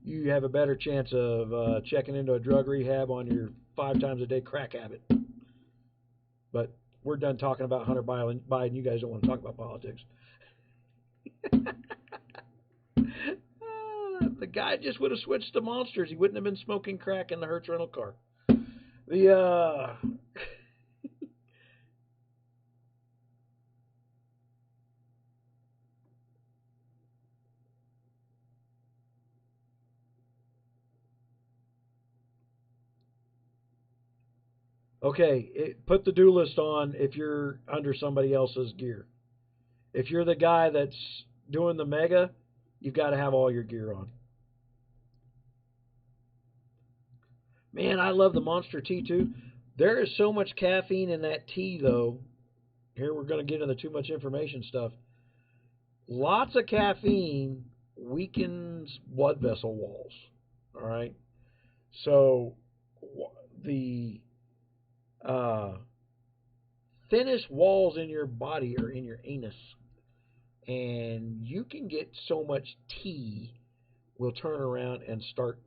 You have a better chance of checking into a drug rehab on your 5 times a day crack habit. But we're done talking about Hunter Biden. You guys don't want to talk about politics. The guy just would have switched to monsters. He wouldn't have been smoking crack in the Hertz rental car. Okay, put the do list on if you're under somebody else's gear. If you're the guy that's doing the mega, you've got to have all your gear on. Man, I love the Monster tea too. There is so much caffeine in that tea, though. Here we're going to get into too much information stuff. Lots of caffeine weakens blood vessel walls. All right. So the thinnest walls in your body are in your anus. And you can get so much tea will turn around and start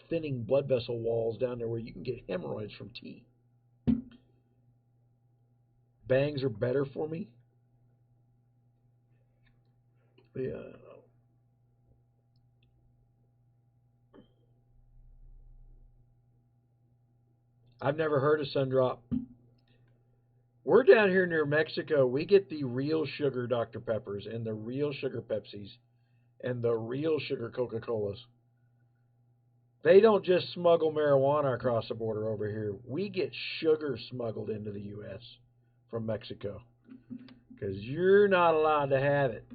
thinning blood vessel walls down there where you can get hemorrhoids from tea. Bangs are better for me. Yeah. I've never heard of Sundrop. We're down here near Mexico. We get the real sugar Dr. Peppers and the real sugar Pepsis and the real sugar Coca-Colas. They don't just smuggle marijuana across the border over here. We get sugar smuggled into the U.S. from Mexico because you're not allowed to have it.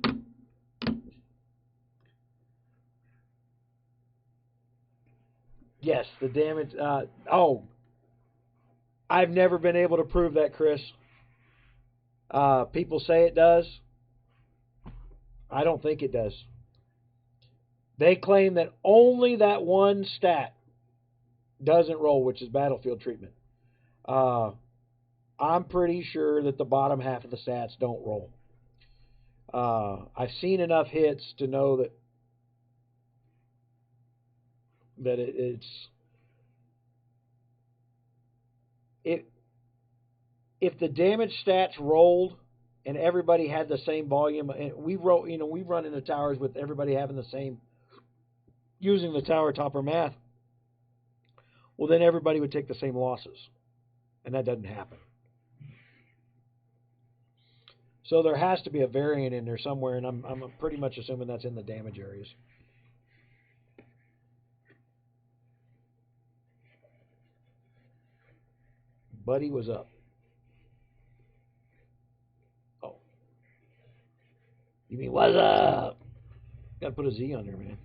Yes, the damage. I've never been able to prove that, Chris. People say it does. I don't think it does. They claim that only that one stat doesn't roll, which is battlefield treatment. I'm pretty sure that the bottom half of the stats don't roll. I've seen enough hits to know that if the damage stats rolled and everybody had the same volume, and we run into towers with everybody having the same, using the tower topper math, well, then everybody would take the same losses, and that doesn't happen. So there has to be a variant in there somewhere, and I'm pretty much assuming that's in the damage areas. Buddy was up. Oh. You mean, what's up? Got to put a Z on there, man.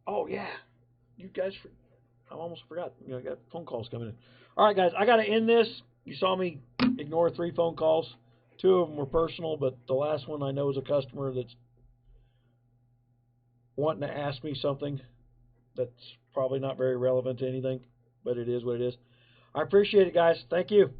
Oh, yeah. You guys, I almost forgot. I got phone calls coming in. All right, guys, I got to end this. You saw me ignore 3 phone calls. 2 of them were personal, but the last one I know is a customer that's wanting to ask me something that's probably not very relevant to anything, but it is what it is. I appreciate it, guys. Thank you.